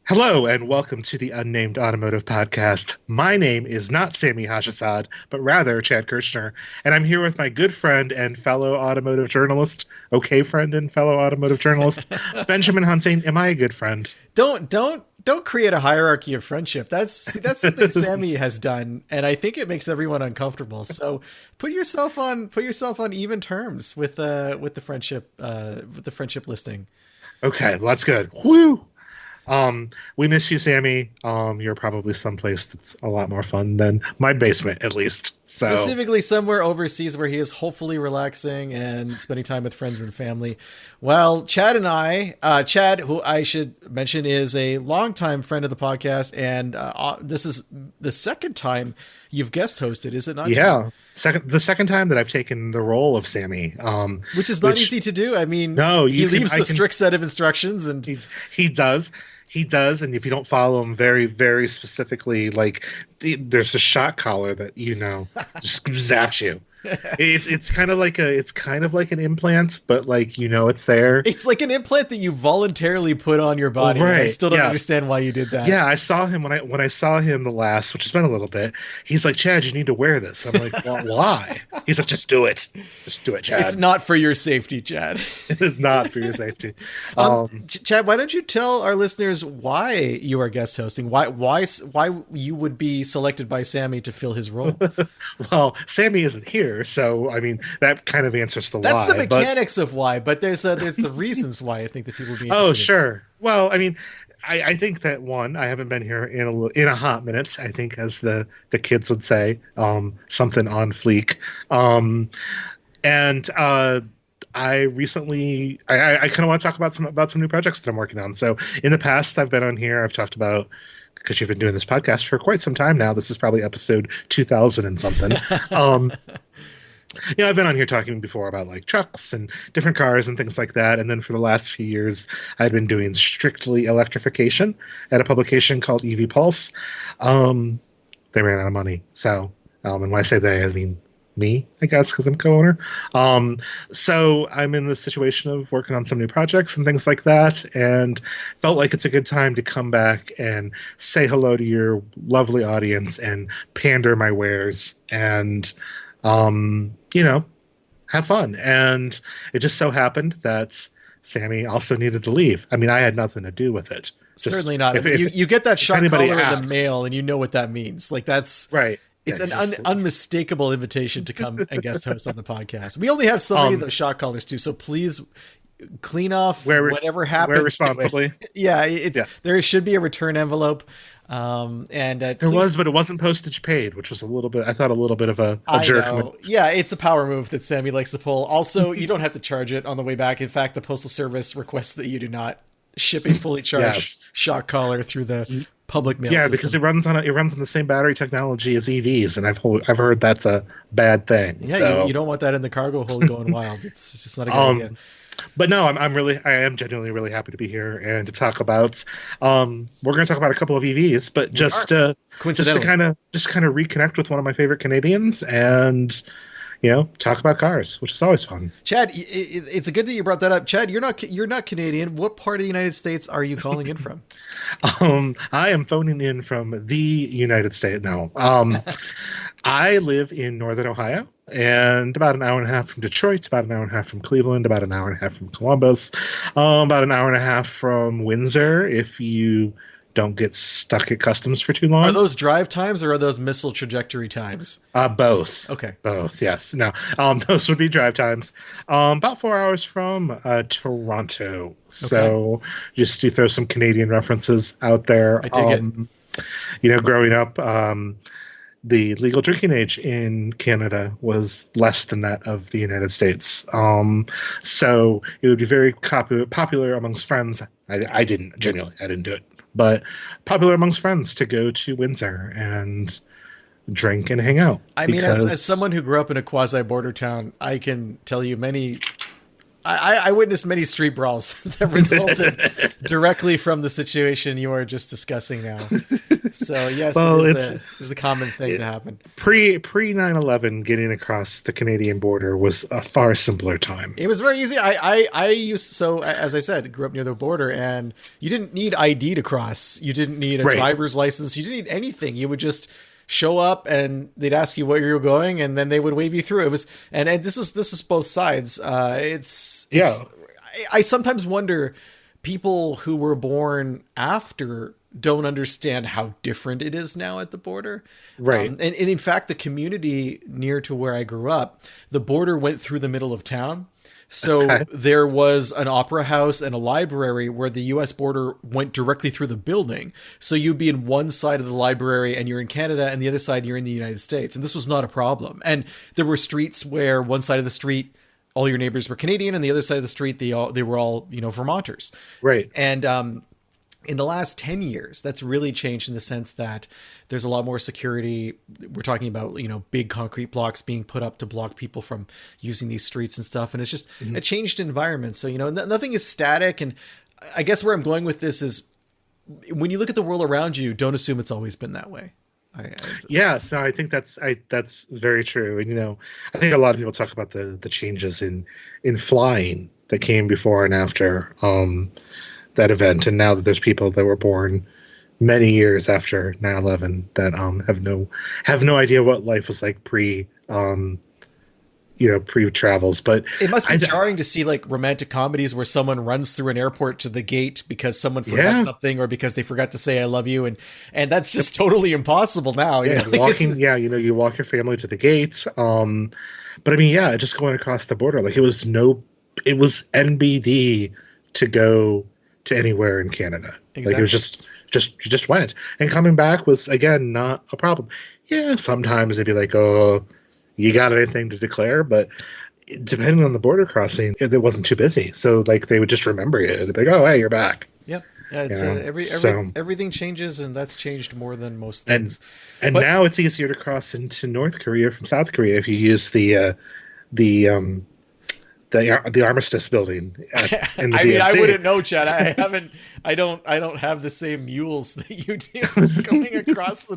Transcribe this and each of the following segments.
Hello and welcome to the Unnamed Automotive Podcast. My name is not Sami Hashasad, but rather Chad Kirchner, and I'm here with my good friend and fellow automotive journalist, friend and fellow automotive journalist, Benjamin Hunting. Am I a good friend? Don't create a hierarchy of friendship. That's something Sammy has done, and I think it makes everyone uncomfortable. So put yourself on even terms with the friendship listing. Okay, well, that's good. Whew. We miss you, Sammy. You're probably someplace that's a lot more fun than my basement, at least. So, Specifically somewhere overseas where he is hopefully relaxing and spending time with friends and family. Well, Chad and Chad, who I should mention is a longtime friend of the podcast, and this is the second time you've guest hosted, is it not? yeah, the second time that I've taken the role of Sammy, Which is not easy to do. I mean, no, he leaves the strict set of instructions, and he does. He does, and if you don't follow him very, very specifically, there's a shot collar that just zaps you. It's kind of like an implant, but it's there. It's like an implant that you voluntarily put on your body. Right. I still don't understand why you did that. Yeah, I saw him when I saw him the last, which has been a little bit. He's like, Chad, you need to wear this. I'm like, well, why? He's like, just do it, Chad. It's not for your safety, Chad. It's not for your safety. Chad, why don't you tell our listeners why you are guest hosting? Why you would be selected by Sammy to fill his role? Well, Sammy isn't here. So, I mean, that kind of answers the why. That's the mechanics of why, but there's the reasons why I think that people would be interested. Oh, sure. Well, I mean, I think that one, I haven't been here in a hot minute. I think, as the kids would say, something on fleek. And I recently, I kind of want to talk about some new projects that I'm working on. So, in the past, I've been on here. I've talked about, because you've been doing this podcast for quite some time now. This is probably episode 2000 and something. I've been on here talking before about trucks and different cars and things like that. And then for the last few years, I've been doing strictly electrification at a publication called EV Pulse. They ran out of money. So, and when I say they, I mean me, I guess, because I'm co-owner. So I'm in the situation of working on some new projects and things like that, and felt like it's a good time to come back and say hello to your lovely audience and pander my wares and have fun. And it just so happened that Sammy also needed to leave. I mean, I had nothing to do with it. Certainly not. You get that shot collar in the mail, and you know what that means. That's right. It's an unmistakable invitation to come and guest host on the podcast. We only have so many of those shot collars too, so please clean off whatever happens. Wear responsibly. Yeah, there should be a return envelope. There was, but it wasn't postage paid, which was a little bit of a jerk. Know. Yeah, it's a power move that Sammy likes to pull. Also, you don't have to charge it on the way back. In fact, the Postal Service requests that you do not ship a fully charged shock collar through the public mail system. Because it runs on the same battery technology as EVs, and I've heard that's a bad thing. Yeah, so. you don't want that in the cargo hold going wild. It's just not a good idea. But no, I am genuinely really happy to be here and to talk about. We're going to talk about a couple of EVs, but just to kind of reconnect with one of my favorite Canadians and talk about cars, which is always fun. Chad, it's good that you brought that up. Chad, you're not Canadian. What part of the United States are you calling in from? I am phoning in from the United States now. I live in Northern Ohio, and about an hour and a half from Detroit, about an hour and a half from Cleveland, about an hour and a half from Columbus, about an hour and a half from Windsor, if you don't get stuck at customs for too long. Are those drive times or are those missile trajectory times? Both. Okay. Both, yes. No, those would be drive times. About 4 hours from Toronto. Okay. So just to throw some Canadian references out there. I dig it. Growing up, the legal drinking age in Canada was less than that of the United States. So it would be very popular amongst friends. I didn't do it, but popular amongst friends to go to Windsor and drink and hang out. I mean, as someone who grew up in a quasi-border town, I can tell you many I witnessed many street brawls that resulted directly from the situation you are just discussing now. So yes, Well, it is a common thing to happen. Pre 9/11, getting across the Canadian border was a far simpler time. It was very easy. I used, so as I said, grew up near the border, and you didn't need ID to cross. You didn't need a driver's license. You didn't need anything. You would just show up, and they'd ask you where you were going, and then they would wave you through. It was, and this is both sides. It's I sometimes wonder, people who were born after don't understand how different it is now at the border. Right. And in fact, the community near to where I grew up, the border went through the middle of town. So there was an opera house and a library where the U.S. border went directly through the building. So you'd be in one side of the library and you're in Canada, and the other side you're in the United States. And this was not a problem. And there were streets where one side of the street, all your neighbors were Canadian, and the other side of the street, they were all, Vermonters. Right. And in the last 10 years, that's really changed in the sense that there's a lot more security. We're talking about, big concrete blocks being put up to block people from using these streets and stuff. And it's just a changed environment. So, nothing is static. And I guess where I'm going with this is, when you look at the world around you, don't assume it's always been that way. Yes, no, I think that's very true. And, I think a lot of people talk about the changes in flying that came before and after that event, and now that there's people that were born many years after 9/11 that have no idea what life was like pre travels. But it must be jarring to see like romantic comedies where someone runs through an airport to the gate because someone forgot something, or because they forgot to say I love you, and that's just totally impossible now. You walk your family to the gates. But I mean, just going across the border, like it was NBD to go to anywhere in Canada. Exactly. Like it was you just went, and coming back was, again, not a problem. Yeah, sometimes they'd be like, oh, you got anything to declare? But depending on the border crossing, it wasn't too busy, so like they would just remember you. They'd be like, oh, hey, you're back. Yep. Yeah, it's everything changes, and that's changed more than most things. And now it's easier to cross into North Korea from South Korea if you use the Armistice building. I wouldn't know, Chad. I don't have the same mules that you do going across the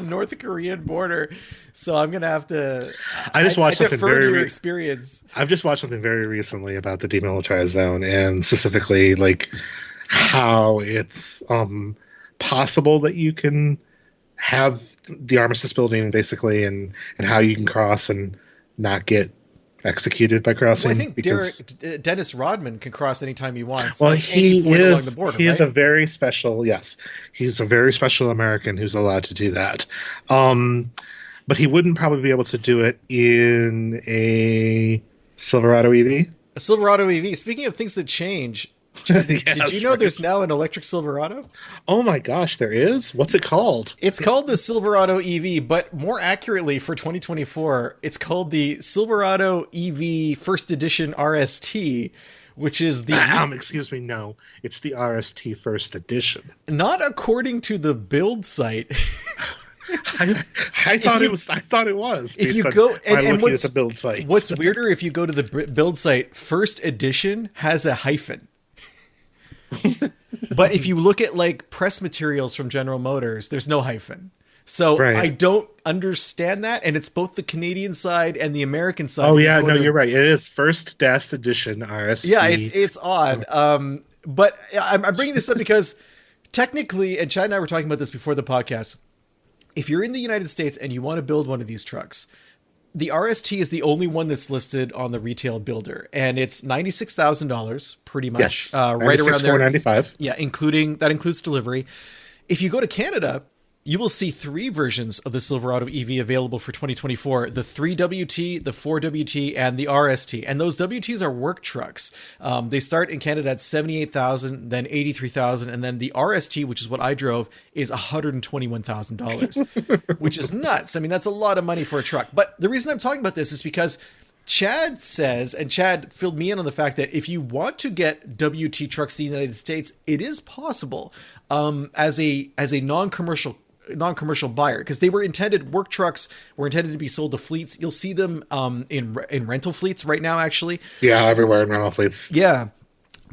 North Korean border. So I'm gonna have to. I just watched something very experience. I've just watched something very recently about the demilitarized zone, and specifically like how it's possible that you can have the Armistice building basically, and how you can cross and not get executed by crossing. Well, I think Dennis Rodman can cross anytime he wants. Well, he is a very special. Yes, he's a very special American who's allowed to do that. But he wouldn't probably be able to do it in a Silverado EV. A Silverado EV. Speaking of things that change, Chad, did you know there's now an electric Silverado? Oh my gosh, there is? What's it called? It's called the Silverado EV, but more accurately for 2024, it's called the Silverado EV First Edition RST, which is the... excuse me, no. It's the RST First Edition. Not according to the build site. I thought it was. If you go and what's the build site? What's weirder, if you go to the build site, First Edition has a hyphen. But if you look at like press materials from General Motors, there's no hyphen. So right. I don't understand that, and it's both the Canadian side and the American side. Oh yeah, no, you're right. It is First Dash Edition RST. Yeah, it's odd. But I'm bringing this up because technically, and Chad and I were talking about this before the podcast, if you're in the United States and you want to build one of these trucks, the RST is the only one that's listed on the retail builder, and it's $96,000 pretty much. Yes, right around there. $96,495. Yeah, includes delivery. If you go to Canada, you will see 3 versions of the Silverado EV available for 2024, the 3WT, the 4WT, and the RST. And those WTs are work trucks. They start in Canada at $78,000, then $83,000, and then the RST, which is what I drove, is $121,000, which is nuts. I mean, that's a lot of money for a truck. But the reason I'm talking about this is because Chad says, and Chad filled me in on the fact that if you want to get WT trucks in the United States, it is possible as a non-commercial non-commercial buyer, because work trucks were intended to be sold to fleets. You'll see them in rental fleets right now, actually. Yeah, everywhere in rental fleets. Yeah.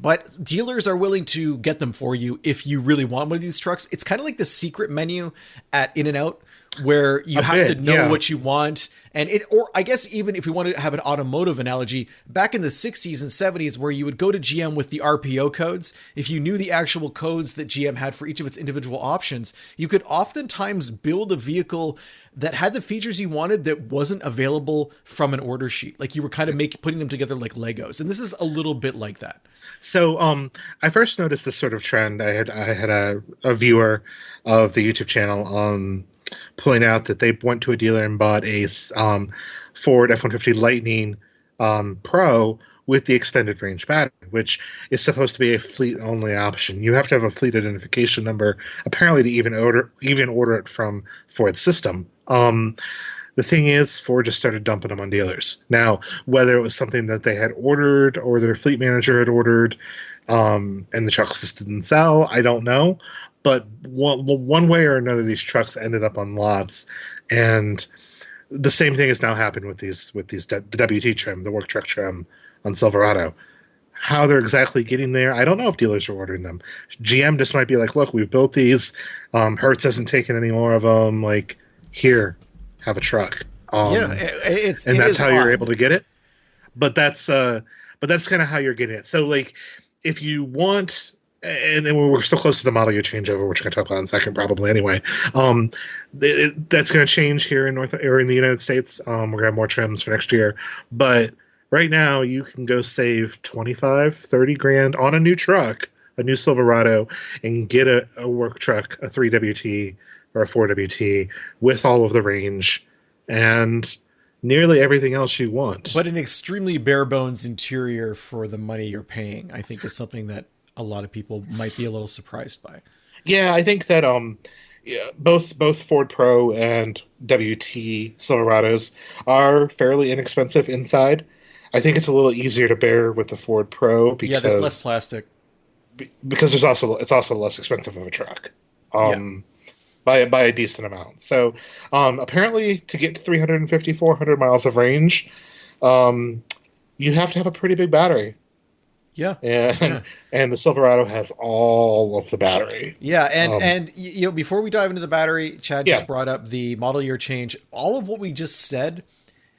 But dealers are willing to get them for you if you really want one of these trucks. It's kind of like the secret menu at In-N-Out, where you have to know what you want. And or I guess even if we want to have an automotive analogy, back in the 60s and 70s, where you would go to GM with the RPO codes, if you knew the actual codes that GM had for each of its individual options, you could oftentimes build a vehicle that had the features you wanted that wasn't available from an order sheet. Like you were kind of putting them together like Legos. And this is a little bit like that. So I first noticed this sort of trend. I had a viewer of the YouTube channel point out that they went to a dealer and bought a Ford F-150 Lightning Pro with the extended range battery, which is supposed to be a fleet only option. You have to have a fleet identification number, apparently, to even order it from Ford's system. The thing is, Ford just started dumping them on dealers. Now, whether it was something that they had ordered or their fleet manager had ordered, and the trucks just didn't sell, I don't know. But one way or another, these trucks ended up on lots, and the same thing has now happened with the WT trim, the work truck trim on Silverado. How they're exactly getting there, I don't know if dealers are ordering them. GM just might be like, look, we've built these. Hertz hasn't taken any more of them. Like, here, have a truck. That's how you're able to get it. But that's kind of how you're getting it. So, like, if you want, and then we're still close to the model year changeover, which we're going to talk about in a second, probably anyway. That's going to change here in the United States. We're going to have more trims for next year, but right now you can go save 25, 30 grand on a new truck, a new Silverado, and get a work truck, a 3WT or a 4WT with all of the range and nearly everything else you want. But an extremely bare bones interior for the money you're paying, I think, is something that a lot of people might be a little surprised by. Yeah, I think that both Ford Pro and WT Silverados are fairly inexpensive inside. I think it's a little easier to bear with the Ford Pro because there's less plastic. Because it's also less expensive of a truck. By a decent amount. So apparently to get 350, 400 miles of range, you have to have a pretty big battery. Yeah. And the Silverado has all of the battery. Yeah. And before we dive into the battery, Chad just brought up the model year change. All of what we just said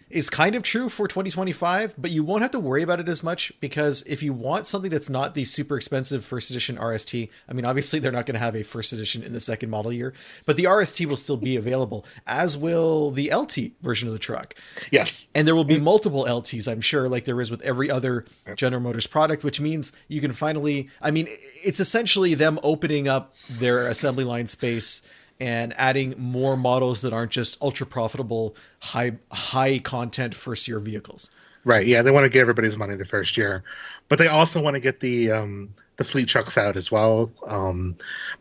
is kind of true for 2025, but you won't have to worry about it as much, because if you want something that's not the super expensive first edition RST, I mean, obviously they're not going to have a first edition in the second model year, but the RST will still be available, as will the LT version of the truck. Yes. And there will be multiple LTs, I'm sure, like there is with every other General Motors product, which means you can finally, I mean, it's essentially them opening up their assembly line space and adding more models that aren't just ultra profitable, high content first year vehicles. Right. Yeah, they want to give everybody's money the first year, but they also want to get the fleet trucks out as well.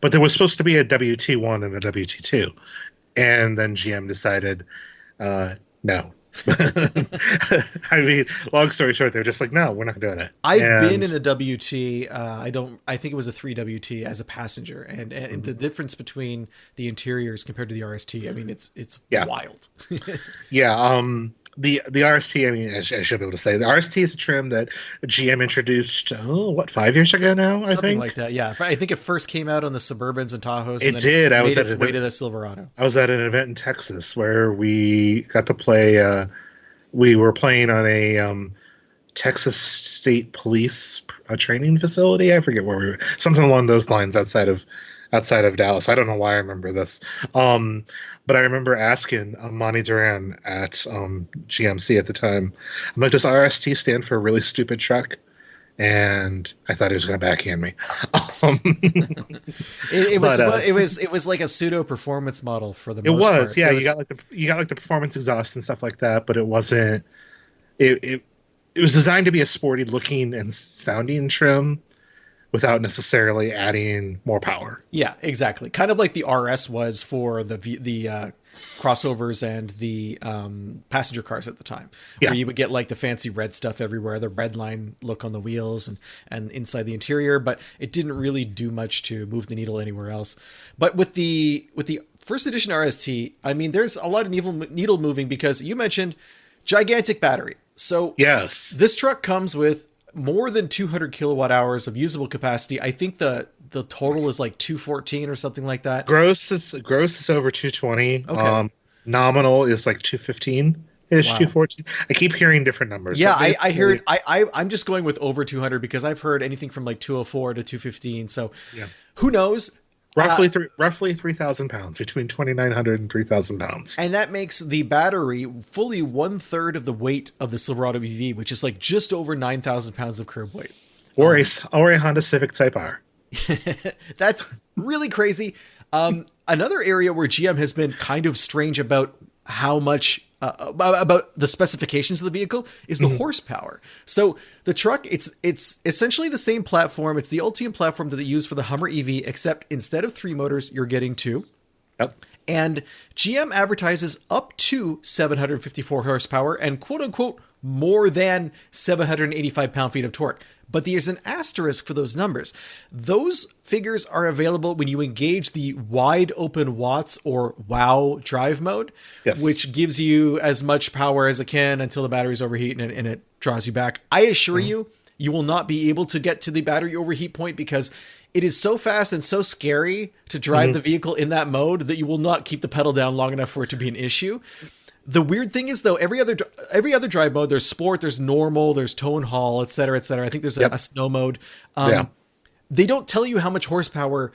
But there was supposed to be a WT1 and a WT2, and then GM decided no. I mean, long story short, they're just like, no, we're not doing it. I've been in a WT. I think it was a 3WT as a passenger, and the difference between the interiors compared to the RST, I mean, it's wild. Yeah. The RST, I mean, I should be able to say the RST is a trim that GM introduced, 5 years ago now, Something like that. Yeah. I think it first came out on the Suburbans and Tahoes. It did. Made its way to the Silverado. I was at an event in Texas where we got to play. We were playing on a Texas State Police training facility. I forget where we were. Something along those lines outside of Dallas. I don't know why I remember this. But I remember asking Monty Duran at GMC at the time, I'm like, does RST stand for really stupid truck? And I thought he was going to backhand me. It was like a pseudo performance model for the most part. Yeah. You got like the performance exhaust and stuff like that, but it wasn't. It was designed to be a sporty looking and sounding trim, without necessarily adding more power. Yeah, exactly. Kind of like the RS was for the crossovers and the passenger cars at the time, Yeah. where you would get like the fancy red stuff everywhere, the red line look on the wheels and inside the interior, but it didn't really do much to move the needle anywhere else. But with the first edition RST, I mean, there's a lot of needle moving because you mentioned gigantic battery. So Yes. this truck comes with more than 200 kilowatt hours of usable capacity. I think the total is like 214 or something like that. Gross is over 220. Okay. Nominal is like 215 ish, Wow. 214. I keep hearing different numbers. Yeah, but I basically- heard. I'm just going with over 200 because I've heard anything from like 204 to 215. So Yeah. who knows? roughly 3,000 pounds, between 2,900 and 3,000 pounds. And that makes the battery fully 1/3 of the weight of the Silverado EV, which is like just over 9,000 pounds of curb weight. Or a Honda Civic Type R. That's really crazy. Another area where GM has been kind of strange about how much about the specifications of the vehicle is the horsepower. So the truck, it's essentially the same platform. It's the Ultium platform that they use for the Hummer EV, except instead of 3 motors, you're getting 2. Yep. And GM advertises up to 754 horsepower and quote unquote more than 785 pound-feet of torque. But there's an asterisk for those numbers. Those figures are available when you engage the wide open watts or WOW drive mode, Yes. which gives you as much power as it can until the battery's overheat and it draws you back. I assure you, you will not be able to get to the battery overheat point because it is so fast and so scary to drive the vehicle in that mode that you will not keep the pedal down long enough for it to be an issue. The weird thing is, though, every other drive mode, there's sport, there's normal, there's tow and haul, et cetera, et cetera. I think there's a snow mode. They don't tell you how much horsepower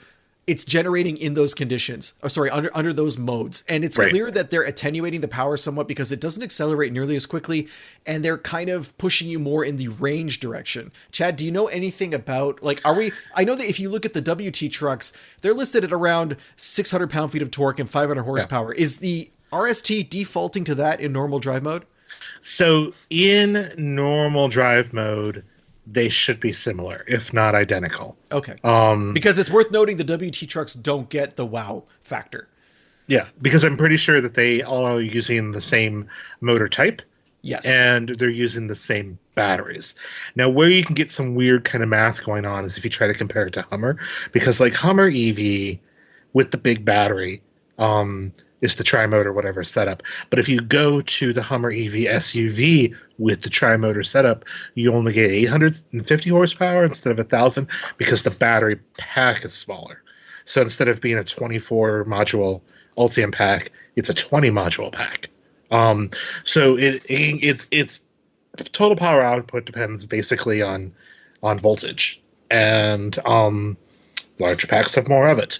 it's generating in those conditions. Oh, sorry, under those modes. And it's clear that they're attenuating the power somewhat because it doesn't accelerate nearly as quickly, and they're kind of pushing you more in the range direction. Chad, do you know anything about, like, I know that if you look at the WT trucks, they're listed at around 600 pound-feet of torque and 500 horsepower. Is the RST defaulting to that in normal drive mode? So in normal drive mode, they should be similar, if not identical. Okay. Because it's worth noting the WT trucks don't get the wow factor. Yeah, because I'm pretty sure that they all are using the same motor type. Yes. And they're using the same batteries. Now, where you can get some weird kind of math going on is if you try to compare it to Hummer, because like Hummer EV with the big battery, is the tri-motor whatever setup. But if you go to the Hummer EV SUV with the tri-motor setup, you only get 850 horsepower instead of 1,000 because the battery pack is smaller. So instead of being a 24 module Ultium pack, it's a 20 module pack. So it's total power output depends basically on voltage, and larger packs have more of it.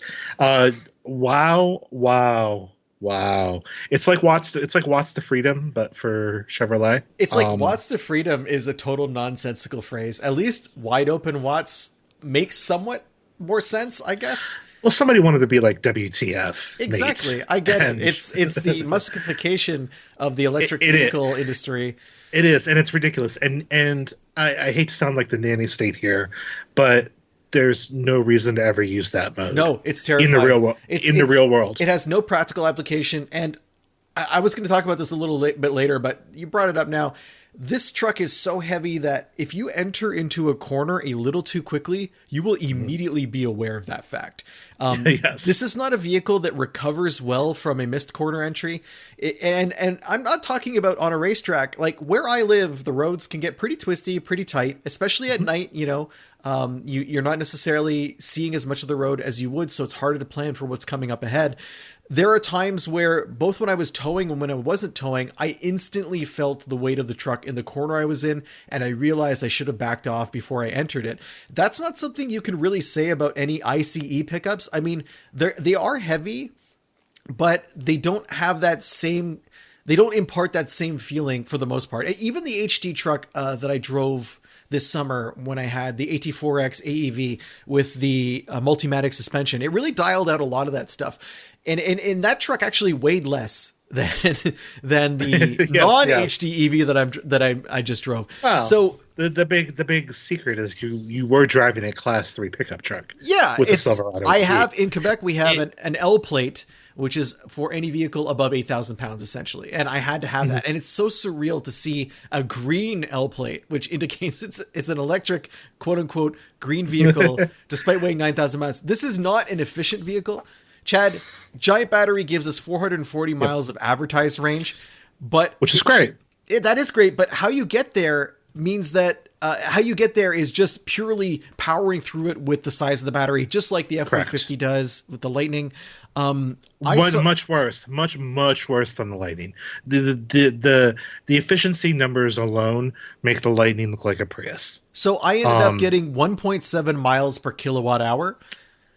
Wow. It's like watts to freedom, but for Chevrolet. It's like watts to freedom is a total nonsensical phrase. At least wide open watts makes somewhat more sense, I guess. Well, somebody wanted to be like WTF. Exactly. Mate. I get it. It's the Muskification of the electric vehicle industry. It is, and it's ridiculous. And I hate to sound like the nanny state here, but there's no reason to ever use that mode. No, it's terrifying. In the real world. The real world. It has no practical application. And I was going to talk about this a little bit later, but you brought it up now. This truck is so heavy that if you enter into a corner a little too quickly, you will immediately be aware of that fact. Yes. This is not a vehicle that recovers well from a missed corner entry. And I'm not talking about on a racetrack. Like where I live, the roads can get pretty twisty, pretty tight, especially at night, you know. You're not necessarily seeing as much of the road as you would, so it's harder to plan for what's coming up ahead. There are times where both when I was towing and when I wasn't towing, I instantly felt the weight of the truck in the corner I was in, and I realized I should have backed off before I entered it. That's not something you can really say about any ICE pickups. I mean, they are heavy, but they don't have that same... They don't impart that same feeling for the most part. Even the HD truck that I drove this summer when I had the AT4X AEV with the Multimatic suspension, it really dialed out a lot of that stuff. And that truck actually weighed less than the Yes, non-HD EV that I just drove. Wow. So the big secret is you were driving a Class 3 pickup truck. yeah, with the Silverado. I have in Quebec we have an L plate which is for any vehicle above 8,000 pounds, essentially. And I had to have that. And it's so surreal to see a green L plate, which indicates it's an electric, quote unquote, green vehicle, despite weighing 9,000 pounds. This is not an efficient vehicle. Chad, giant battery gives us 440 miles of advertised range, but which is great. That is great. But how you get there means that how you get there is just purely powering through it with the size of the battery, just like the F-150 does with the Lightning. Much worse than the Lightning. The efficiency numbers alone make the Lightning look like a Prius. So I ended up getting 1.7 miles per kilowatt hour.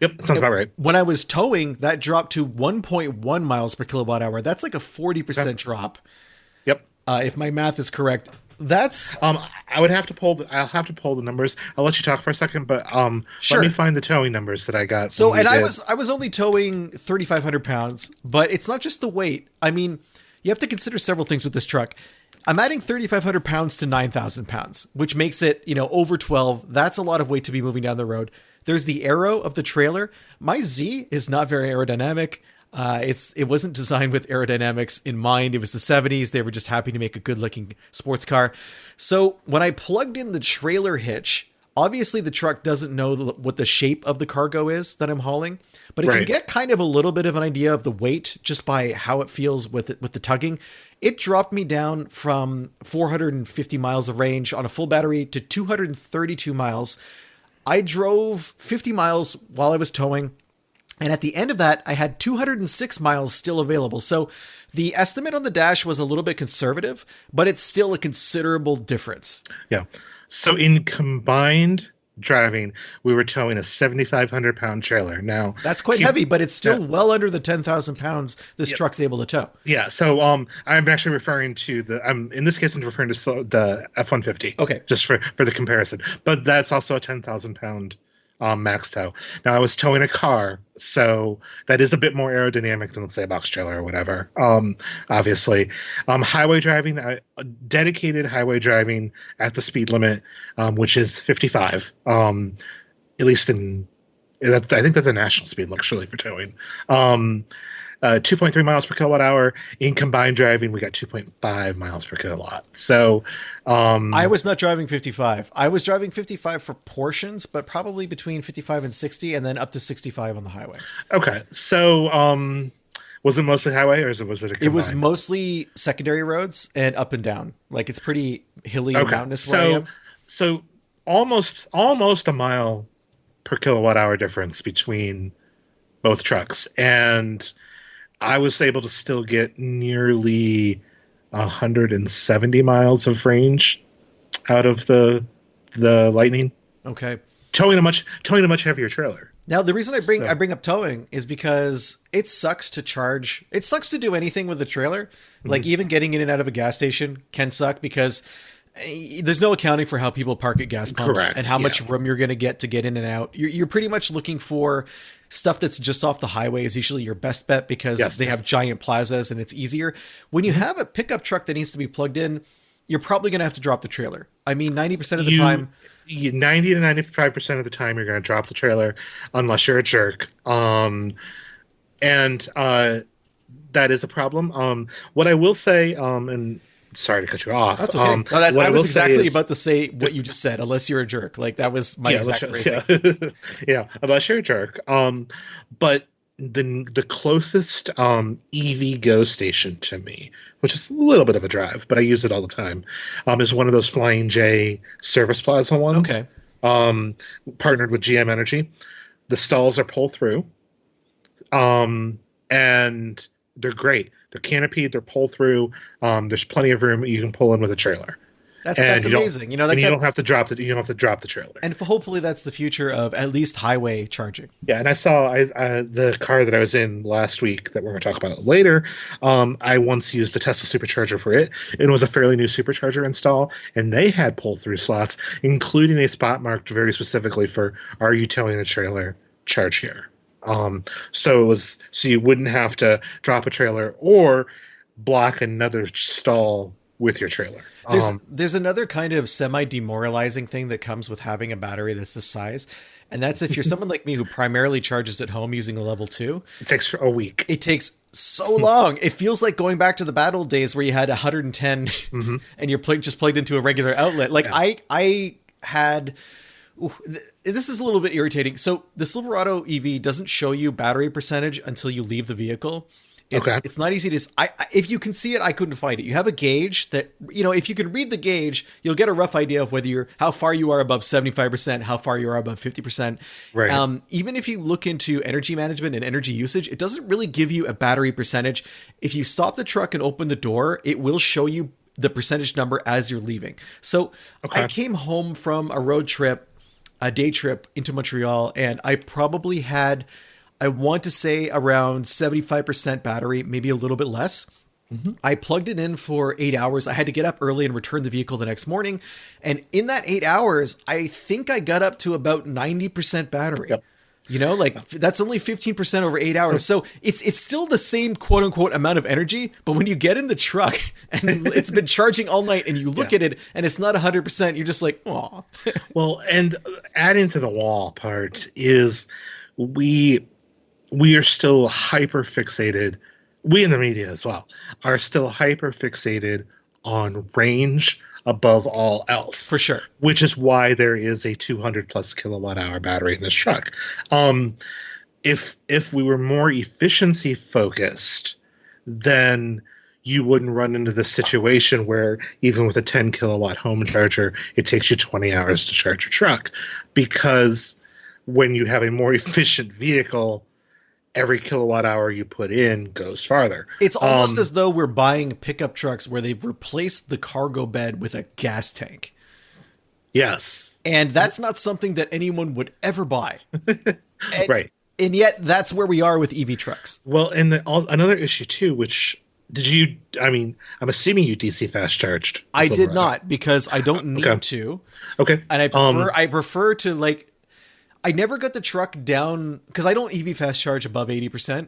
Yep, sounds about right. When I was towing, that dropped to 1.1 miles per kilowatt hour. That's like a 40% drop. Yep. If my math is correct. That's I'll have to pull the numbers. I'll let you talk for a second, but sure. Let me find the towing numbers that I got. So, and I was only towing 3,500 pounds, but it's not just the weight. I mean, you have to consider several things with this truck. I'm adding 3,500 pounds to 9,000 pounds, which makes it, over 12. That's a lot of weight to be moving down the road. There's the aero of the trailer. My Z is not very aerodynamic. It wasn't designed with aerodynamics in mind. It was the 70s. They were just happy to make a good looking sports car. So when I plugged in the trailer hitch, obviously the truck doesn't know what the shape of the cargo is that I'm hauling, but it can get kind of a little bit of an idea of the weight just by how it feels with the tugging. It dropped me down from 450 miles of range on a full battery to 232 miles. I drove 50 miles while I was towing. And at the end of that, I had 206 miles still available. So the estimate on the dash was a little bit conservative, but it's still a considerable difference. Yeah. So in combined driving, we were towing a 7,500 pound trailer. Now that's quite heavy, but it's still well under the 10,000 pounds this truck's able to tow. Yeah. So I'm actually referring to in this case, I'm referring to the F-150. Okay. Just for the comparison, but that's also a 10,000 pound max tow. Now I was towing a car, so that is a bit more aerodynamic than, let's say, a box trailer or whatever. Obviously, highway driving, dedicated highway driving at the speed limit, which is 55. At least I think that's a national speed limit actually for towing. 2.3 miles per kilowatt hour. In combined driving, we got 2.5 miles per kilowatt. So I was not driving 55. I was driving 55 for portions, but probably between 55 and 60, and then up to 65 on the highway. Okay. So was it mostly highway, or was it a combined? It was mostly secondary roads and up and down. Like, it's pretty hilly and mountainous where I am. So almost a mile per kilowatt hour difference between both trucks. And I was able to still get nearly 170 miles of range out of the Lightning. Okay. Towing a much heavier trailer. Now, the reason I bring up towing is because it sucks to charge. It sucks to do anything with a trailer. Mm-hmm. Like, even getting in and out of a gas station can suck because there's no accounting for how people park at gas pumps. Correct. And how much room you're going to get in and out. You're pretty much looking for stuff that's just off the highway is usually your best bet because they have giant plazas and it's easier. When you have a pickup truck that needs to be plugged in, you're probably going to have to drop the trailer. I mean, 90% of the time. 90 to 95% of the time, you're going to drop the trailer unless you're a jerk. And that is a problem. What I will say, and sorry to cut you off. That's okay. I was exactly about to say what you just said, unless you're a jerk. Like, that was my exact phrasing. Yeah, unless you're a jerk. But the closest EV GO station to me, which is a little bit of a drive, but I use it all the time, is one of those Flying J Service Plaza ones. Okay. Partnered with GM Energy. The stalls are pull-through. And they're great. They're canopied. They're pull-through. There's plenty of room you can pull in with a trailer. That's amazing. You don't have to drop You don't have to drop the trailer. And hopefully that's the future of at least highway charging. Yeah, and I saw the car that I was in last week that we're going to talk about later. I once used the Tesla supercharger for it. It was a fairly new supercharger install, and they had pull-through slots, including a spot marked very specifically for "Are you towing a trailer? Charge here." So you wouldn't have to drop a trailer or block another stall with your trailer. There's another kind of semi-demoralizing thing that comes with having a battery that's this size, and that's if you're someone like me who primarily charges at home using a level 2. It takes a week. It takes so long. It feels like going back to the bad old days where you had 110 and you're just plugged into a regular outlet. Like I had. Ooh, this is a little bit irritating. So the Silverado EV doesn't show you battery percentage until you leave the vehicle. It's not easy to. If you can see it, I couldn't find it. You have a gauge that, if you can read the gauge, you'll get a rough idea of how far you are above 75%, how far you are above 50%. Right. Even if you look into energy management and energy usage, it doesn't really give you a battery percentage. If you stop the truck and open the door, it will show you the percentage number as you're leaving. So I came home from a day trip into Montreal, and I probably had, I want to say, around 75% battery, maybe a little bit less. I plugged it in for 8 hours. I had to get up early and return the vehicle the next morning. And in that 8 hours, I think I got up to about 90% battery. Yep. That's only 15% over 8 hours. So it's still the same quote unquote amount of energy. But when you get in the truck and it's been charging all night and you look at it and it's not 100%, you're just like, aw. Well, and adding to the wall part is we are still hyper fixated. We in the media as well are still hyper fixated on range above all else. For sure. Which is why there is a 200 plus kilowatt hour battery in this truck. If we were more efficiency focused, then you wouldn't run into this situation where even with a 10 kilowatt home charger, it takes you 20 hours to charge your truck. Because when you have a more efficient vehicle, every kilowatt hour you put in goes farther. It's almost as though we're buying pickup trucks where they've replaced the cargo bed with a gas tank. Yes. And that's not something that anyone would ever buy. Right. And yet that's where we are with EV trucks. Well, and another issue too, I'm assuming you DC fast charged. I did not, because I don't need to. Okay. And I prefer to I never got the truck down because I don't EV fast charge above 80%.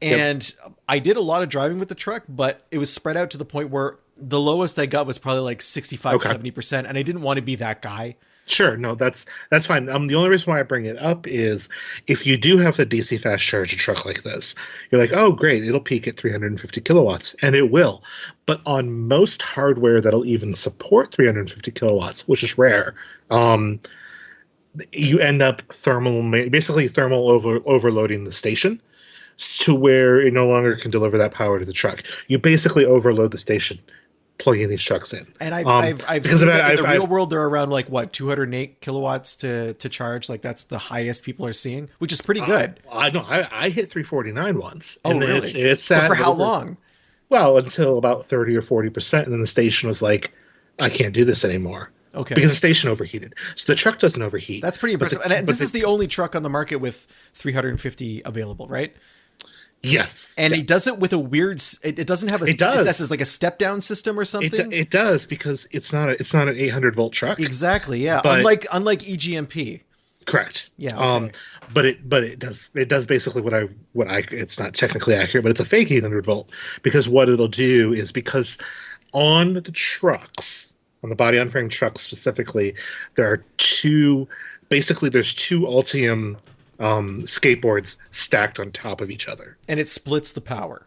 And I did a lot of driving with the truck, but it was spread out to the point where the lowest I got was probably 65, 70%. And I didn't want to be that guy. Sure. No, that's fine. The only reason why I bring it up is if you do have the DC fast charge a truck like this, you're like, oh, great, it'll peak at 350 kilowatts. And it will. But on most hardware that'll even support 350 kilowatts, which is rare, you end up basically thermal overloading the station to where it no longer can deliver that power to the truck. You basically overload the station plugging these trucks in. And I've seen that in the real world, they're around 208 kilowatts to charge. That's the highest people are seeing, which is pretty good. I hit 349 once. Oh, really? It's sad. But for how long? Well, until about 30 or 40%. And then the station was like, I can't do this anymore. Okay. Because the station overheated. So the truck doesn't overheat. That's pretty impressive. And this is the only truck on the market with 350 available, right? Yes. And it does it with a weird. It doesn't have a. It does. It's like a step down system or something. It does, because it's not an 800 volt truck. Exactly. Yeah. But, unlike EGMP. Correct. Yeah. Okay. But it does basically what I it's not technically accurate, but it's a fake 800 volt, because what it'll do is, because on the trucks, on the body on frame trucks specifically, there's two Ultium skateboards stacked on top of each other, and it splits the power.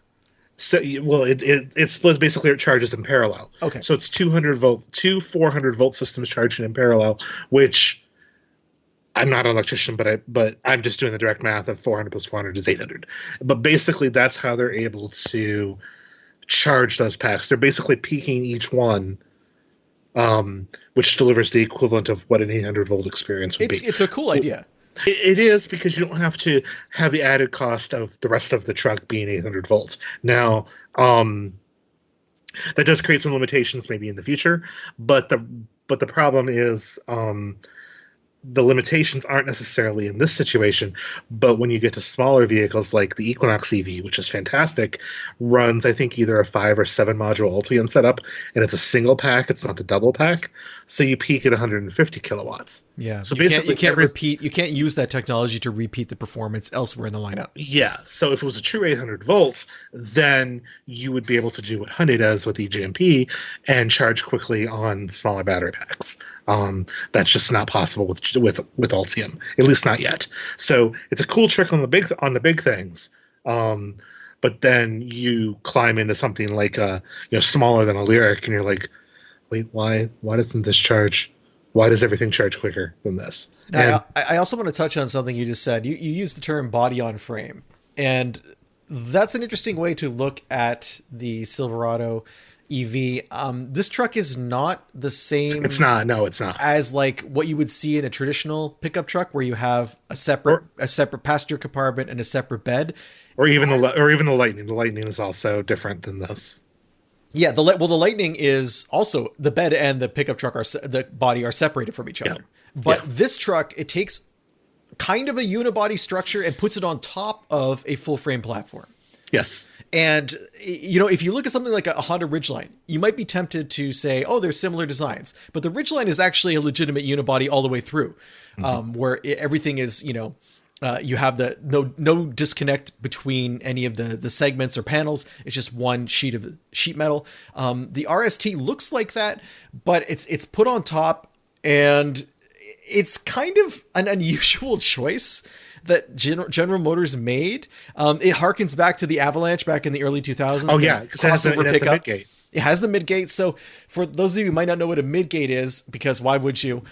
So, well, it splits, basically. It charges in parallel. Okay. So it's 200 volt, two 400 volt systems charging in parallel, which I'm not an electrician, but I'm just doing the direct math of 400 plus 400 is 800. But basically, that's how they're able to charge those packs. They're basically peaking each one, which delivers the equivalent of what an 800 volt experience would be. It's a cool idea. It is, because you don't have to have the added cost of the rest of the truck being 800 volts. Now, that does create some limitations maybe in the future, but the problem is, the limitations aren't necessarily in this situation, but when you get to smaller vehicles like the Equinox EV, which is fantastic, runs I think either a 5 or 7 module Ultium setup, and it's a single pack, it's not the double pack, so you peak at 150 kilowatts. Yeah, So you basically, can't repeat. You can't use that technology to repeat the performance elsewhere in the lineup. yeah. So if it was a true 800 volts, then you would be able to do what Hyundai does with eGMP and charge quickly on smaller battery packs. That's just not possible with Ultium, at least not yet. So it's a cool trick on the big things. But then you climb into something like smaller than a Lyric, and you're like, wait, why doesn't this charge? Why does everything charge quicker than this? Now, I also want to touch on something you just said. You used the term body on frame, and that's an interesting way to look at the Silverado EV. This truck is not the same. It's not. No, it's not. As like what you would see in a traditional pickup truck, where you have a separate passenger compartment and a separate bed, or even the Lightning. The Lightning is also different than this. Yeah, the Lightning is also, the bed and the pickup truck the body are separated from each other. Yeah. But this truck, it takes kind of a unibody structure and puts it on top of a full frame platform. Yes. And, if you look at something like a Honda Ridgeline, you might be tempted to say, oh, there's similar designs. But the Ridgeline is actually a legitimate unibody all the way through, where everything is, you have the no disconnect between any of the segments or panels. It's just one sheet metal. The RST looks like that, but it's put on top, and it's kind of an unusual choice that General Motors made. It harkens back to the Avalanche back in the early 2000s. Oh yeah, because it has the Midgate. It has the Midgate. So for those of you who might not know what a Midgate is, because why would you?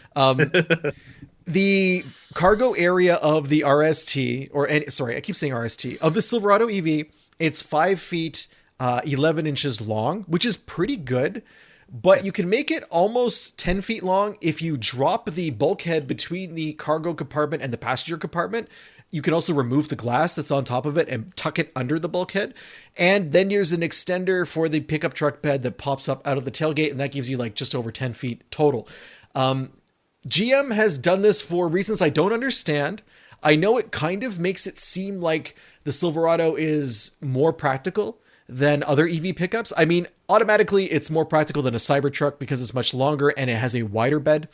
The cargo area of the RST, I keep saying RST, of the Silverado EV, it's 5 feet, 11 inches long, which is pretty good. But you can make it almost 10 feet long if you drop the bulkhead between the cargo compartment and the passenger compartment. You can also remove the glass that's on top of it and tuck it under the bulkhead. And then there's an extender for the pickup truck bed that pops up out of the tailgate, and that gives you like just over 10 feet total. GM has done this for reasons I don't understand. I know it kind of makes it seem like the Silverado is more practical than other EV pickups. I mean, automatically it's more practical than a Cybertruck because it's much longer and it has a wider bed.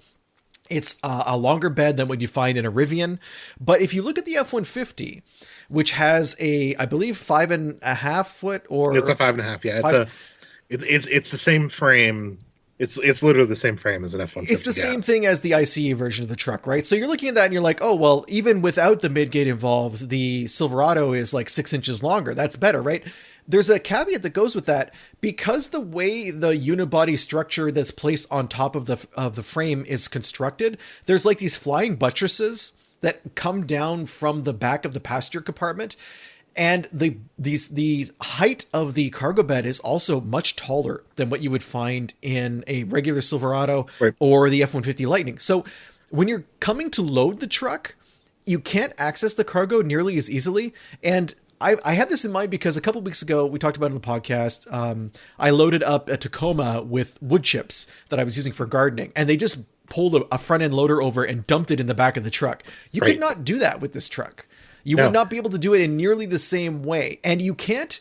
It's a longer bed than what you find in a Rivian. But if you look at the F-150, which has I believe 5.5 foot, or it's a 5.5. Yeah, it's the same frame. It's literally the same frame as an F-150. It's the same thing as the ICE version of the truck, right? So you're looking at that and you're like, oh, well, even without the Midgate involved, the Silverado is like 6 inches longer. That's better, right? There's a caveat that goes with that. Because the way the unibody structure that's placed on top of the frame is constructed, there's like these flying buttresses that come down from the back of the passenger compartment. And the height of the cargo bed is also much taller than what you would find in a regular Silverado or the F-150 Lightning. So when you're coming to load the truck, you can't access the cargo nearly as easily. And I had this in mind because a couple of weeks ago, we talked about it on the podcast. I loaded up a Tacoma with wood chips that I was using for gardening, and they just pulled a front end loader over and dumped it in the back of the truck. You could not do that with this truck. You would not be able to do it in nearly the same way. And you can't.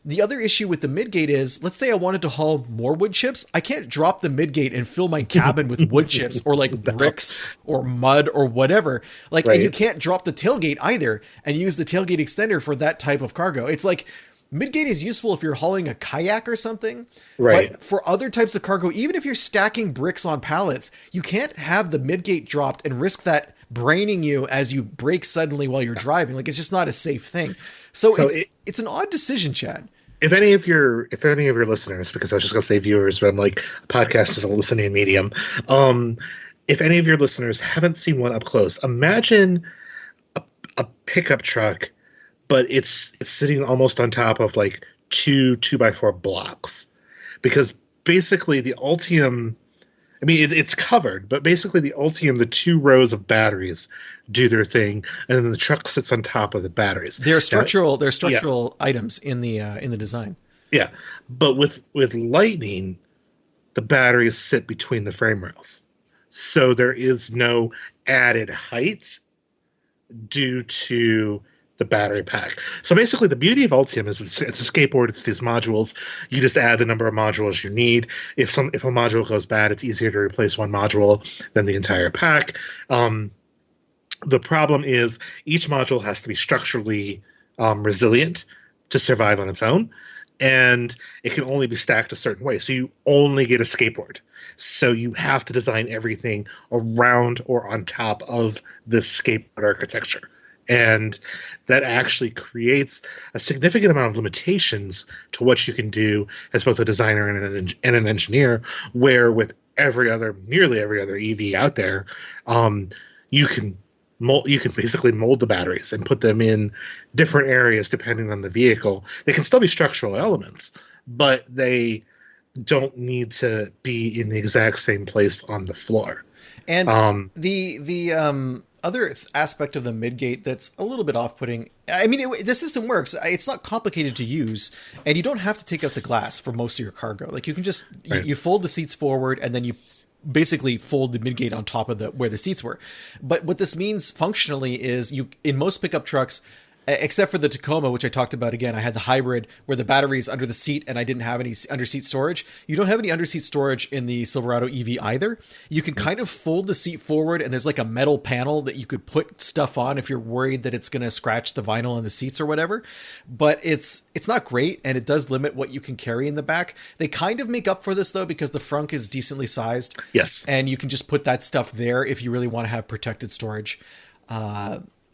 The other issue with the Midgate is, let's say I wanted to haul more wood chips. I can't drop the Midgate and fill my cabin with wood chips or like bricks or mud or whatever. And you can't drop the tailgate either and use the tailgate extender for that type of cargo. It's like Midgate is useful if you're hauling a kayak or something. Right. But for other types of cargo, even if you're stacking bricks on pallets, you can't have the Midgate dropped and risk that braining you as you brake suddenly while you're driving. Like, it's just not a safe thing. So it's an odd decision, Chad. If any of your listeners, because I was just gonna say viewers, but I'm like, a podcast is a listening medium. If any of your listeners haven't seen one up close, imagine a pickup truck, but it's sitting almost on top of like two 2x4 blocks, because basically the Ultium, I mean, it's covered, but basically the Ultium, the 2 rows of batteries do their thing, and then the truck sits on top of the batteries. They're structural items in the design. Yeah, but with Lightning, the batteries sit between the frame rails. So there is no added height due to the battery pack. So basically, the beauty of Ultium is it's a skateboard. It's these modules. You just add the number of modules you need. If a module goes bad, it's easier to replace one module than the entire pack. The problem is each module has to be structurally resilient to survive on its own, and it can only be stacked a certain way. So you only get a skateboard. So you have to design everything around or on top of this skateboard architecture. And that actually creates a significant amount of limitations to what you can do as both a designer and an engineer, where with nearly every other EV out there, you can basically mold the batteries and put them in different areas depending on the vehicle. They can still be structural elements, but they don't need to be in the exact same place on the floor. And the other aspect of the Midgate that's a little bit off-putting, I mean, the system works. It's not complicated to use, and you don't have to take out the glass for most of your cargo. Like, you can just, right. you fold the seats forward, and then you basically fold the Midgate on top of where the seats were. But what this means functionally is in most pickup trucks, except for the Tacoma, which I talked about again, I had the hybrid where the battery's under the seat and I didn't have any under-seat storage. You don't have any under-seat storage in the Silverado EV either. You can kind of fold the seat forward, and there's like a metal panel that you could put stuff on if you're worried that it's going to scratch the vinyl on the seats or whatever. But it's not great, and it does limit what you can carry in the back. They kind of make up for this though, because the frunk is decently sized. Yes. And you can just put that stuff there if you really want to have protected storage.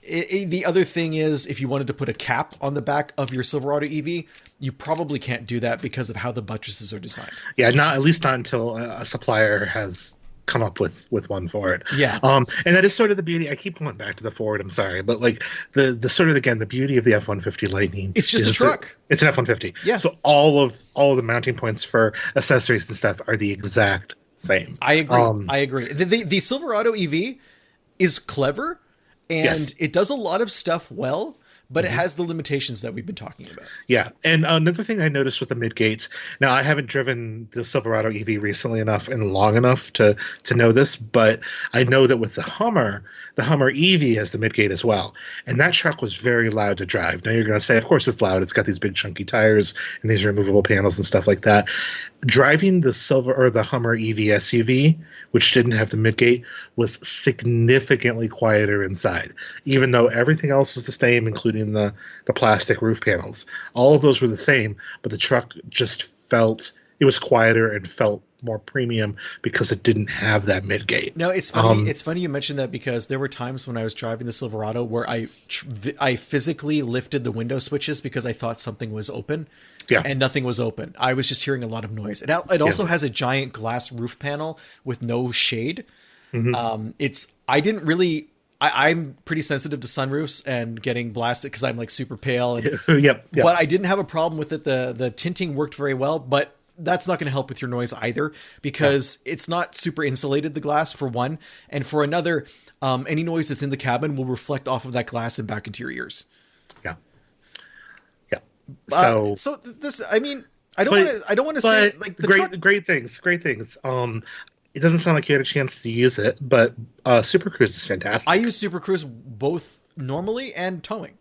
The other thing is, if you wanted to put a cap on the back of your Silverado EV, you probably can't do that because of how the buttresses are designed. Yeah, at least not until a supplier has come up with one for it. Yeah. And that is sort of the beauty. I keep going back to the Ford. I'm sorry, but like the sort of, again, the beauty of the F-150 Lightning. It's just a truck. It's an F-150. Yeah. So all of the mounting points for accessories and stuff are the exact same. I agree. The Silverado EV is clever. And yes. It does a lot of stuff well, but it has the limitations that we've been talking about. Yeah. And another thing I noticed with the Midgates, now I haven't driven the Silverado EV recently enough and long enough to know this, but I know that with the Hummer EV has the Midgate as well. And that truck was very loud to drive. Now you're going to say, of course it's loud. It's got these big chunky tires and these removable panels and stuff like that. Driving the Hummer EV SUV, which didn't have the Midgate, was significantly quieter inside, even though everything else is the same, including the plastic roof panels. All of those were the same, but the truck just it was quieter and felt more premium because it didn't have that Midgate. No, it's funny. It's funny you mentioned that, because there were times when I was driving the Silverado where I physically lifted the window switches because I thought something was open. Yeah. And nothing was open. I was just hearing a lot of noise. It also has a giant glass roof panel with no shade. Mm-hmm. I'm pretty sensitive to sunroofs and getting blasted because I'm like super pale. And, yep. But I didn't have a problem with it. The tinting worked very well, but that's not going to help with your noise either, because it's not super insulated, the glass, for one. And for another, any noise that's in the cabin will reflect off of that glass and back into your ears. Yeah. So this, I mean, I don't want to say like great things. It doesn't sound like you had a chance to use it, but Super Cruise is fantastic. I use Super Cruise both normally and towing.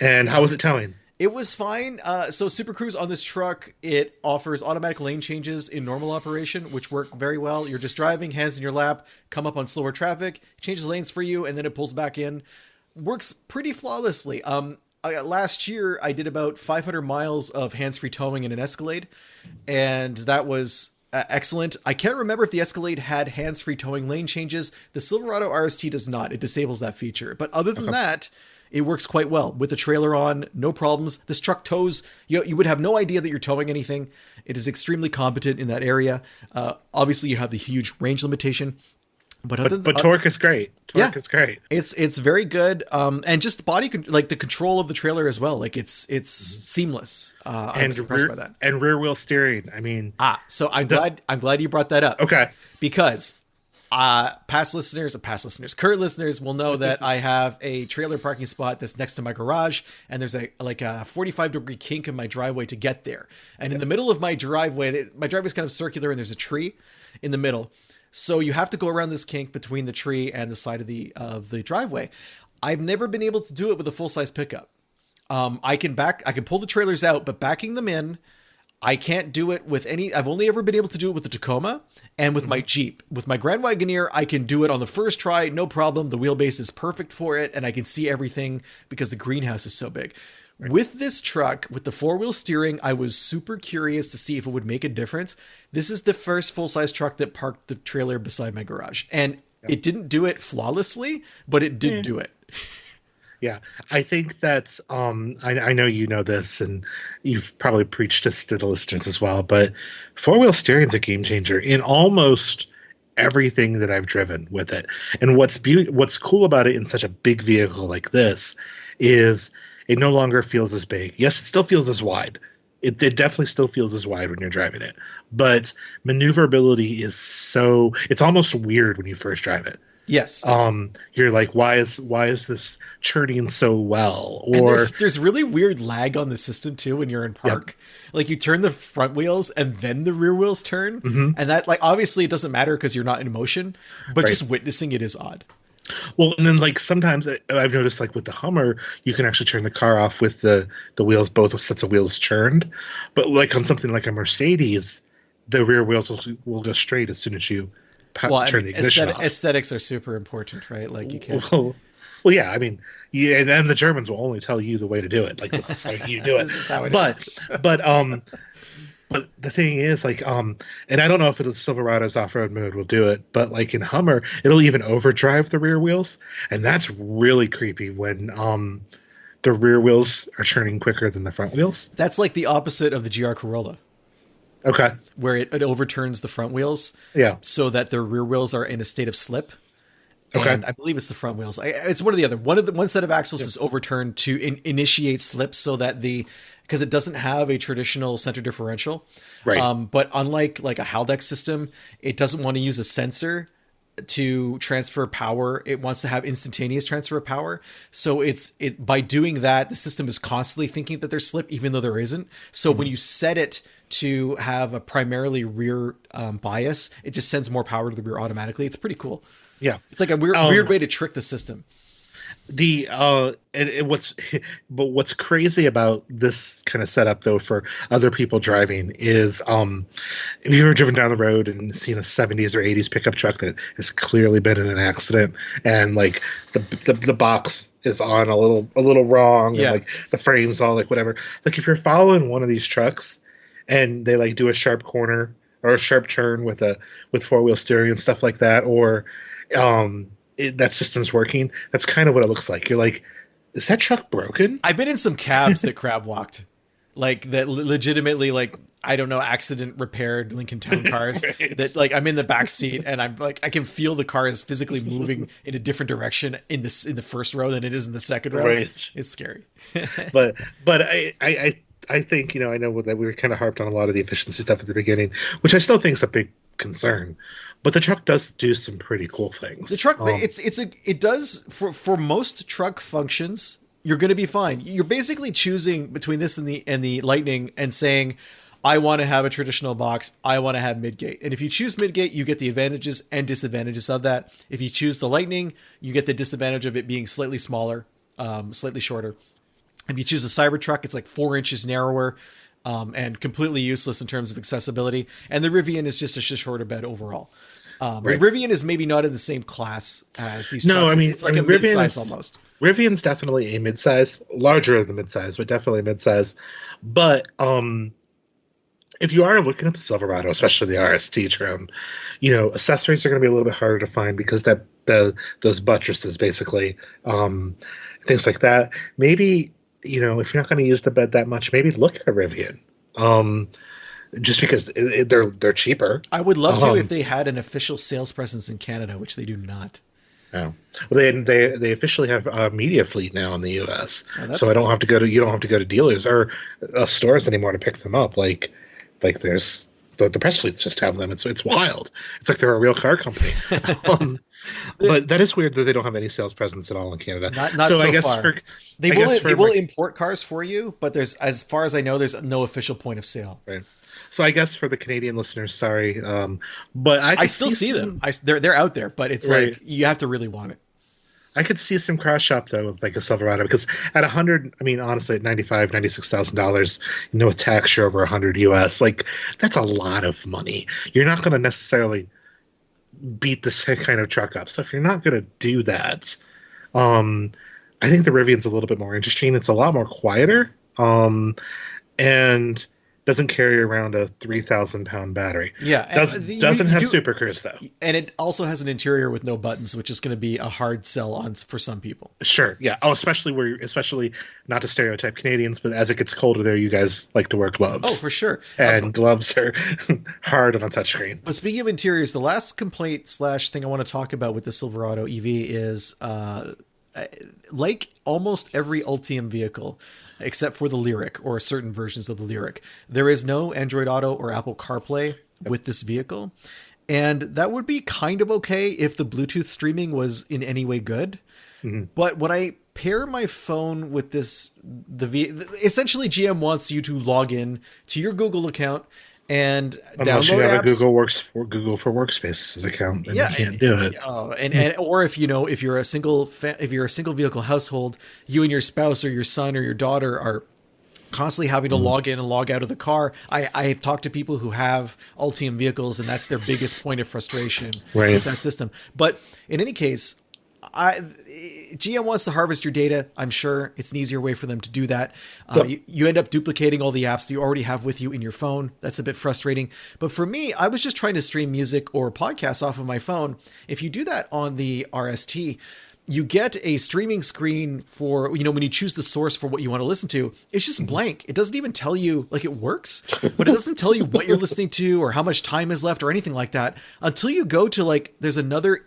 And how was it towing? It was fine. So Super Cruise on this truck, it offers automatic lane changes in normal operation, which work very well. You're just driving, hands in your lap, come up on slower traffic, changes lanes for you, and then it pulls back in. Works pretty flawlessly. Last year, I did about 500 miles of hands-free towing in an Escalade, and that was excellent. I can't remember if the Escalade had hands-free towing lane changes. The Silverado RST does not. It disables that feature. But other than that, it works quite well. With the trailer on, no problems. This truck tows. You would have no idea that you're towing anything. It is extremely competent in that area. Obviously, you have the huge range limitation. But torque is great. Torque is great. It's very good. And just the control of the trailer as well. Like it's seamless. I was impressed by that. And rear wheel steering. I mean, so I'm glad you brought that up. Okay. Because current listeners will know that I have a trailer parking spot that's next to my garage, and there's a 45-degree kink in my driveway to get there. And in the middle of my driveway is kind of circular, and there's a tree in the middle. So you have to go around this kink between the tree and the side of the driveway. I've never been able to do it with a full size pickup. I can pull the trailers out, but backing them in, I can't do it with any. I've only ever been able to do it with the Tacoma and with my Jeep. With my Grand Wagoneer, I can do it on the first try, no problem. The wheelbase is perfect for it, and I can see everything because the greenhouse is so big. Right. With this truck, with the 4-wheel steering, I was super curious to see if it would make a difference. This is the first full-size truck that parked the trailer beside my garage, and it didn't do it flawlessly, but it did do it. Yeah, I think that's, I know you know this, and you've probably preached this to the listeners as well, but 4-wheel steering is a game changer in almost everything that I've driven with it. And what's cool about it in such a big vehicle like this is it no longer feels as big. Yes, it still feels as wide. It definitely still feels as wide when you're driving it. But maneuverability is it's almost weird when you first drive it. Yes. You're like, why is this churning so well? Or and there's really weird lag on the system too when you're in park. Yep. Like you turn the front wheels and then the rear wheels turn, and that, like, obviously it doesn't matter because you're not in motion, but just witnessing it is odd. Well, and then like sometimes I've noticed, like with the Hummer, you can actually turn the car off with the wheels, both sets of wheels churned, but like on something like a Mercedes, the rear wheels will go straight as soon as you turn the ignition off. Aesthetics are super important, right? Like you can't. Well, yeah. I mean, yeah, and then the Germans will only tell you the way to do it. Like, this is how you do it. This is how it is. But the thing is, like, and I don't know if Silverado's off-road mode will do it, but like in Hummer, it'll even overdrive the rear wheels, and that's really creepy when the rear wheels are churning quicker than the front wheels. That's like the opposite of the GR Corolla. Okay. Where it overturns the front wheels. Yeah. So that the rear wheels are in a state of slip. Okay. And I believe it's the front wheels. It's one or the other. One set of axles is overturned to initiate slip so that because it doesn't have a traditional center differential. Right. But unlike like a Haldex system, it doesn't want to use a sensor to transfer power. It wants to have instantaneous transfer of power. So by doing that, the system is constantly thinking that there's slip, even though there isn't. So when you set it to have a primarily rear bias, it just sends more power to the rear automatically. It's pretty cool. Yeah. It's like a weird way to trick the system. What's crazy about this kind of setup though for other people driving is if you've ever driven down the road and seen a 70s or 80s pickup truck that has clearly been in an accident, and like the box is on a little wrong, and like the frame's all like whatever. Like if you're following one of these trucks and they like do a sharp corner or a sharp turn with 4-wheel steering and stuff like that, or that system's working, that's kind of what it looks like. You're like, is that truck broken? I've been in some cabs that crab walked, like that legitimately, like, I don't know, accident repaired Lincoln Town cars. Right. That like I'm in the back seat and I'm like, I can feel the car is physically moving in a different direction in the first row than it is in the second row. Right. It's scary. but I think, I know that we were kind of harped on a lot of the efficiency stuff at the beginning, which I still think is a big concern. But the truck does do some pretty cool things. The truck, it does for most truck functions. You're going to be fine. You're basically choosing between this and the Lightning and saying, I want to have a traditional box. I want to have Midgate. And if you choose Midgate, you get the advantages and disadvantages of that. If you choose the Lightning, you get the disadvantage of it being slightly smaller, slightly shorter. If you choose a Cybertruck, it's like 4 inches narrower. And completely useless in terms of accessibility. And the Rivian is just a shorter bed overall. Right. Rivian is maybe not in the same class as these trucks. No, I mean, it's like a mid-size almost. Rivian's definitely a mid-size, larger than mid-size, but definitely a mid-size. But if you are looking at the Silverado, especially the RST trim, accessories are going to be a little bit harder to find because those buttresses, basically, things like that. Maybe, if you're not going to use the bed that much, maybe look at a Rivian. Just because they're cheaper. I would love to if they had an official sales presence in Canada, which they do not. Oh, well, they officially have a media fleet now in the U.S., so cool. You don't have to go to dealers or stores anymore to pick them up. Like there's the press fleets just have them. It's wild. It's like they're a real car company. But that is weird that they don't have any sales presence at all in Canada. Not so I guess far. They will import cars for you, but as far as I know, there's no official point of sale. Right. So I guess for the Canadian listeners, sorry, but I I could still see see them. some They're out there, but it's right. like you have to really want it. I could see some cross shop though with like a Silverado because at 100, I mean honestly at 95, $96,000, with tax you're over 100 US. Like that's a lot of money. You're not going to necessarily beat this kind of truck up. So if you're not going to do that, um, I think the Rivian's a little bit more interesting. It's a lot more quieter, and doesn't carry around a 3,000 pound battery. Yeah, and Doesn't you have do, Super Cruise though. and it also has an interior with no buttons, which is going to be a hard sell on for some people. Sure, yeah. Oh, especially not to stereotype Canadians, but as it gets colder there, you guys like to wear gloves. Oh, for sure. And gloves are hard on a touchscreen. But speaking of interiors, the last complaint slash thing I want to talk about with the Silverado EV is, like almost every Ultium vehicle, except for the Lyric or certain versions of the Lyric, there is no Android Auto or Apple CarPlay with this vehicle. And that would be kind of okay if the Bluetooth streaming was in any way good. Mm-hmm. But when I pair my phone with this, essentially GM wants you to log in to your Google account and unless download you have apps. A Google for Workspaces account, then you can't do it. And or if you're a single vehicle household, you and your spouse or your son or your daughter are constantly having to log in and log out of the car. I've talked to people who have Ultium vehicles, and that's their biggest point of frustration with that system. But in any case, GM wants to harvest your data. I'm sure it's an easier way for them to do that. You end up duplicating all the apps that you already have with you in your phone. That's a bit frustrating. But for me, I was just trying to stream music or podcasts off of my phone. If you do that on the RST, you get a streaming screen for, when you choose the source for what you want to listen to, it's just blank. It doesn't even tell you, like, it works, but it doesn't tell you what you're listening to or how much time is left or anything like that until you go to, like, there's another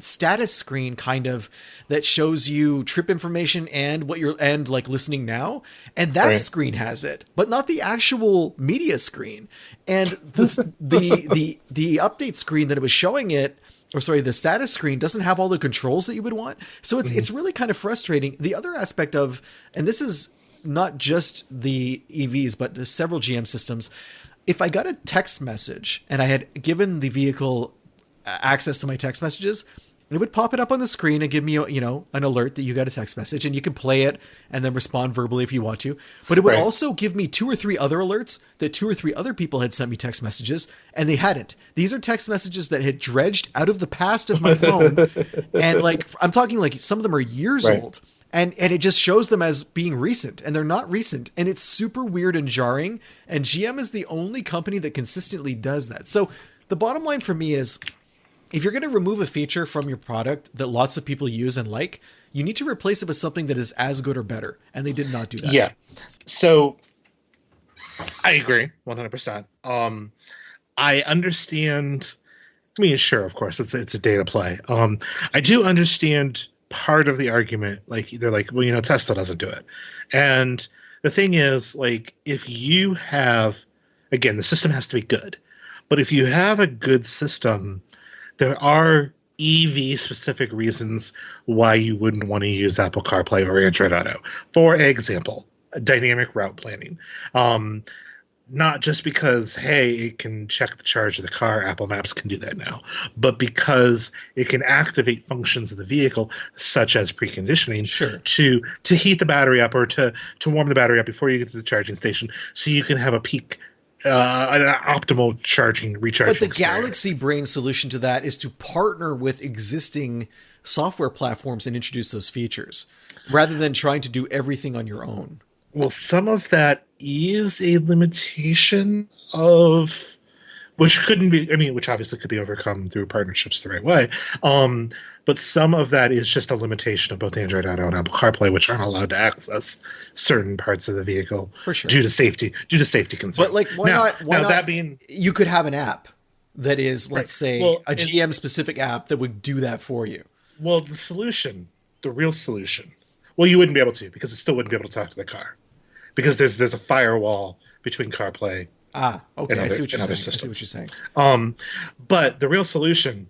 status screen kind of that shows you trip information and like listening now. And that screen has it, but not the actual media screen. And the update screen that it was showing it, the status screen doesn't have all the controls that you would want. So it's really kind of frustrating. The other aspect of, and this is not just the EVs, but several GM systems. If I got a text message and I had given the vehicle access to my text messages, it would pop it up on the screen and give me, an alert that you got a text message, and you can play it and then respond verbally if you want to. But it would also give me 2 or 3 other alerts that 2 or 3 other people had sent me text messages and they hadn't. These are text messages that had dredged out of the past of my phone. And I'm talking some of them are years old. And it just shows them as being recent, and they're not recent. And it's super weird and jarring. And GM is the only company that consistently does that. So the bottom line for me is, if you're going to remove a feature from your product that lots of people use and like, you need to replace it with something that is as good or better. And they did not do that. Yeah. So I agree 100%. I understand. I mean, sure, of course, it's a data play. I do understand part of the argument. Like, they're like, well, Tesla doesn't do it. And the thing is, like, if you have, again, the system has to be good. But if you have a good system, there are EV-specific reasons why you wouldn't want to use Apple CarPlay or Android Auto. For example, dynamic route planning. Not just because, hey, it can check the charge of the car, Apple Maps can do that now, but because it can activate functions of the vehicle, such as preconditioning, to heat the battery up or to warm the battery up before you get to the charging station, so you can have a peak an optimal recharging. But the Galaxy Brain solution to that is to partner with existing software platforms and introduce those features rather than trying to do everything on your own. Well, some of that is a limitation of, which obviously could be overcome through partnerships the right way. But some of that is just a limitation of both Android Auto and Apple CarPlay, which aren't allowed to access certain parts of the vehicle for sure due to safety concerns. But why not? That being, you could have an app that is, let's say, a GM specific app that would do that for you. Well, the real solution. Well, you wouldn't be able to, because it still wouldn't be able to talk to the car, because there's a firewall between CarPlay. Okay. I see what you're saying. But the real solution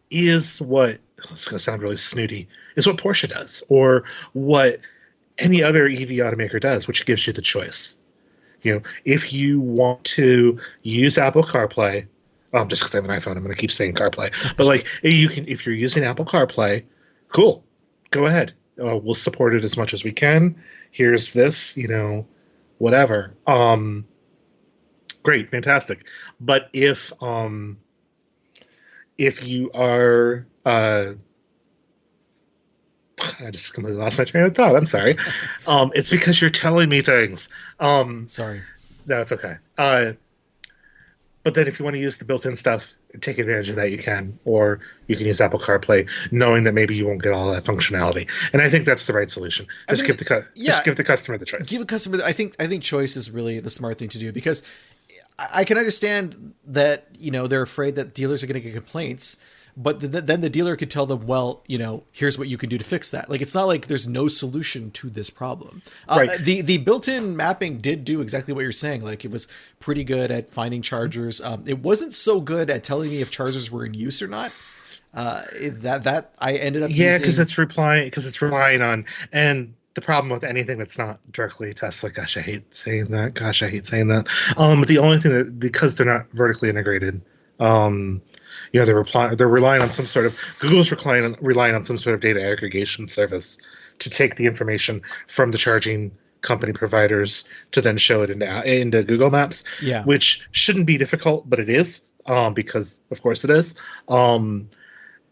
is what, it's going to sound really snooty, is what Porsche does, or what any other EV automaker does, which gives you the choice. If you want to use Apple CarPlay, just because I have an iPhone, I'm going to keep saying CarPlay. But like, if you're using Apple CarPlay, cool, go ahead. We'll support it as much as we can. Here's this, whatever. Great, fantastic. But if you are, I just completely lost my train of thought. I'm sorry. It's because you're telling me things. Sorry. No, it's okay. But then if you want to use the built-in stuff, take advantage of that, you can. Or you can use Apple CarPlay, knowing that maybe you won't get all that functionality. And I think that's the right solution. Just give the customer the choice. Give the customer. I think choice is really the smart thing to do, because I can understand that they're afraid that dealers are going to get complaints. But then the dealer could tell them, well, here's what you can do to fix that. Like, it's not like there's no solution to this problem. Right. The built-in mapping did do exactly what you're saying. Like, it was pretty good at finding chargers. It wasn't so good at telling me if chargers were in use or not. That I ended up using. Because it's relying on, and the problem with anything that's not directly Tesla, gosh, I hate saying that. But the only thing because they're not vertically integrated, they're relying on some sort of Google's relying on some sort of data aggregation service to take the information from the charging company providers to then show it into Google Maps. Yeah. Which shouldn't be difficult, but it is, because of course it is.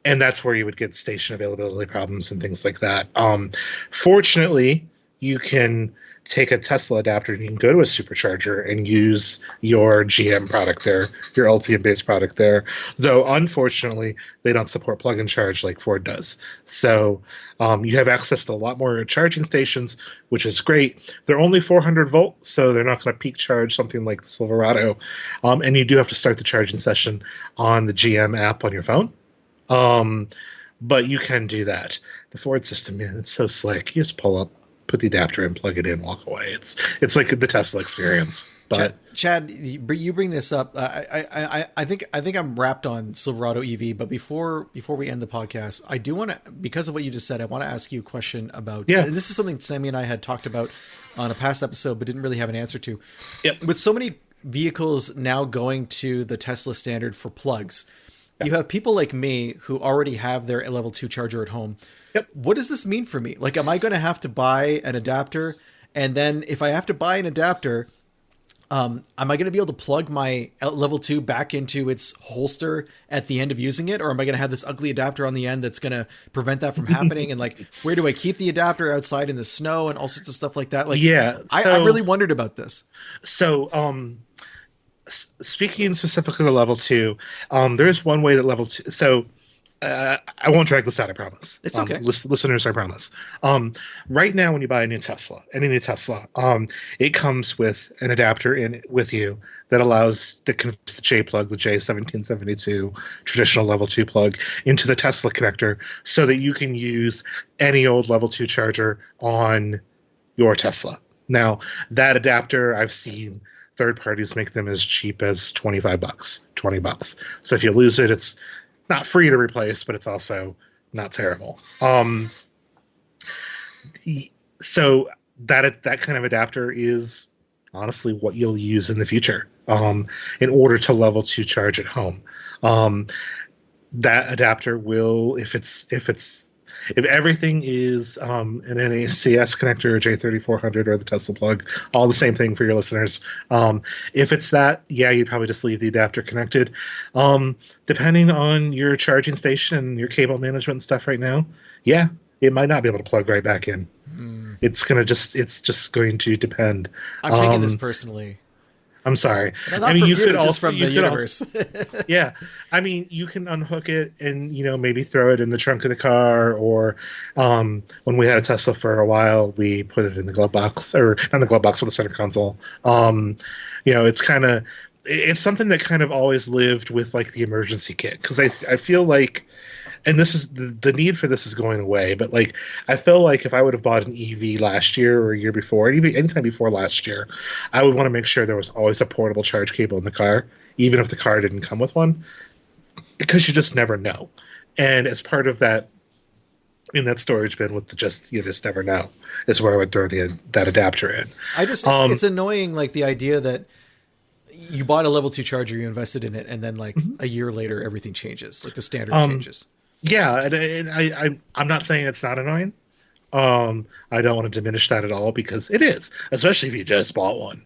And that's where you would get station availability problems and things like that. Fortunately, you can take a Tesla adapter and you can go to a supercharger and use your GM product there, your Ultium-based product there. Though, unfortunately, they don't support plug and charge like Ford does. So you have access to a lot more charging stations, which is great. They're only 400 volts, so they're not going to peak charge something like the Silverado. And you do have to start the charging session on the GM app on your phone. But you can do that. The Ford system, man, it's so slick. You just pull up, put the adapter in, plug it in, walk away. It's like the Tesla experience. But Chad, you bring this up. I think I'm wrapped on Silverado EV. But before we end the podcast, I do want to, because of what you just said, I want to ask you a question about. Yeah. And this is something Sammy and I had talked about on a past episode, but didn't really have an answer to. Yep. With so many vehicles now going to the Tesla standard for plugs, you have people like me who already have their level 2 charger at home. Yep. What does this mean for me? Like, am I going to have to buy an adapter? And then if I have to buy an adapter, am I going to be able to plug my level 2 back into its holster at the end of using it? Or am I going to have this ugly adapter on the end that's going to prevent that from happening? And like, where do I keep the adapter outside in the snow and all sorts of stuff like that? Like, yeah, I really wondered about this. So, speaking specifically to level 2, there is one way that level 2. So I won't drag this out, I promise. It's okay. Listeners, I promise. Right now, when you buy any new Tesla, it comes with an adapter in with you that allows that converts the J plug, the J1772 traditional level 2 plug, into the Tesla connector, so that you can use any old level 2 charger on your Tesla. Now, that adapter, I've seen third parties make them as cheap as $20. So if you lose it, it's not free to replace, but it's also not terrible. So that kind of adapter is honestly what you'll use in the future in order to level 2 charge at home. That adapter will, if everything is an NACS connector or J3400 or the Tesla plug, all the same thing for your listeners. If it's that, yeah, you'd probably just leave the adapter connected. Depending on your charging station and your cable management and stuff right now, yeah, it might not be able to plug right back in. It's just going to depend. I'm taking this personally. I'm sorry. No, I mean, you could also just from the universe. Yeah, I mean, you can unhook it and maybe throw it in the trunk of the car, or when we had a Tesla for a while, we put it in the glove box, or not the glove box, but the center console. It's something that kind of always lived with like the emergency kit, because I feel like. And this is the need for this is going away, but like I feel like if I would have bought an EV last year or a year before, even anytime before last year, I would want to make sure there was always a portable charge cable in the car, even if the car didn't come with one, because you just never know. And as part of that in that storage bin with the just you just never know is where I would throw that adapter in. I just it's annoying, like the idea that you bought a level 2 charger, you invested in it, and then like a year later everything changes, like the standard changes. Yeah, and I'm not saying it's not annoying. I don't want to diminish that at all because it is, especially if you just bought one.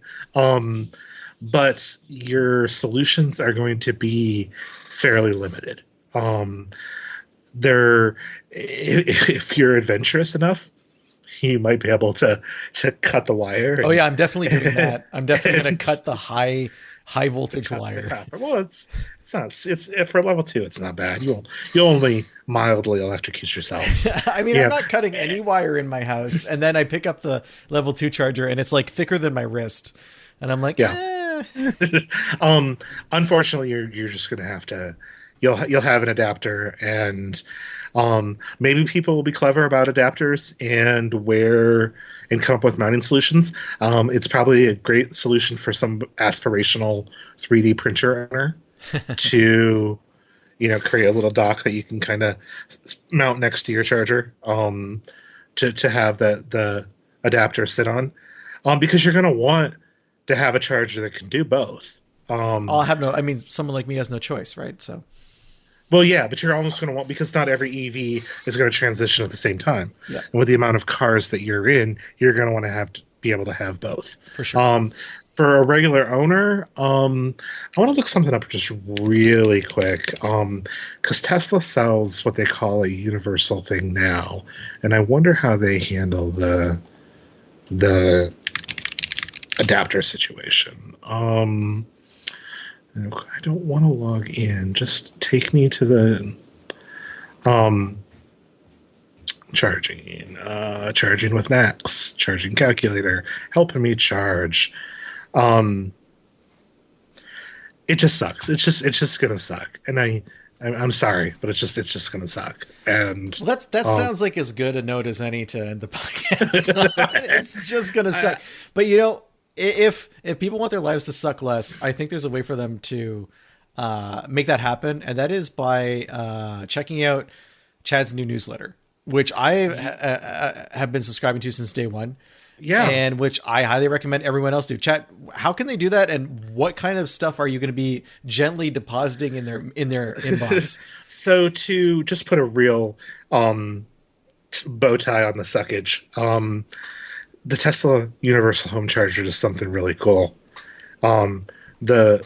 But your solutions are going to be fairly limited. They're if you're adventurous enough, you might be able to cut the wire. Oh yeah, I'm definitely doing that. I'm definitely going to cut the high voltage wire. Well, it's not. It's for level 2. It's not bad. You'll only mildly electrocute yourself. I mean, I'm not cutting any wire in my house, and then I pick up the level 2 charger, and it's like thicker than my wrist, and I'm like, yeah. Unfortunately, you're just gonna have to. You'll have an adapter, and maybe people will be clever about adapters and come up with mounting solutions. It's probably a great solution for some aspirational 3D printer owner to, create a little dock that you can kind of mount next to your charger to have the adapter sit on, because you're going to want to have a charger that can do both. Someone like me has no choice, right? So. Well, yeah, but you're almost going to want, because not every EV is going to transition at the same time. Yeah. And with the amount of cars that you're in, you're going to want to be able to have both. For sure. For a regular owner, I want to look something up just really quick, because Tesla sells what they call a universal thing now, and I wonder how they handle the adapter situation. I don't want to log in. Just take me to the charging with Max, charging calculator, helping me charge. It just sucks. It's just gonna suck, and I'm sorry, but it's just gonna suck. And that sounds like as good a note as any to end the podcast. It's just gonna suck. But if people want their lives to suck less, I think there's a way for them to make that happen, and that is by checking out Chad's new newsletter, which I have been subscribing to since day one. Yeah, and which I highly recommend everyone else do. Chad, how can they do that, and what kind of stuff are you going to be gently depositing in their inbox? So to just put a real bow tie on the suckage. The Tesla Universal Home Charger is something really cool. The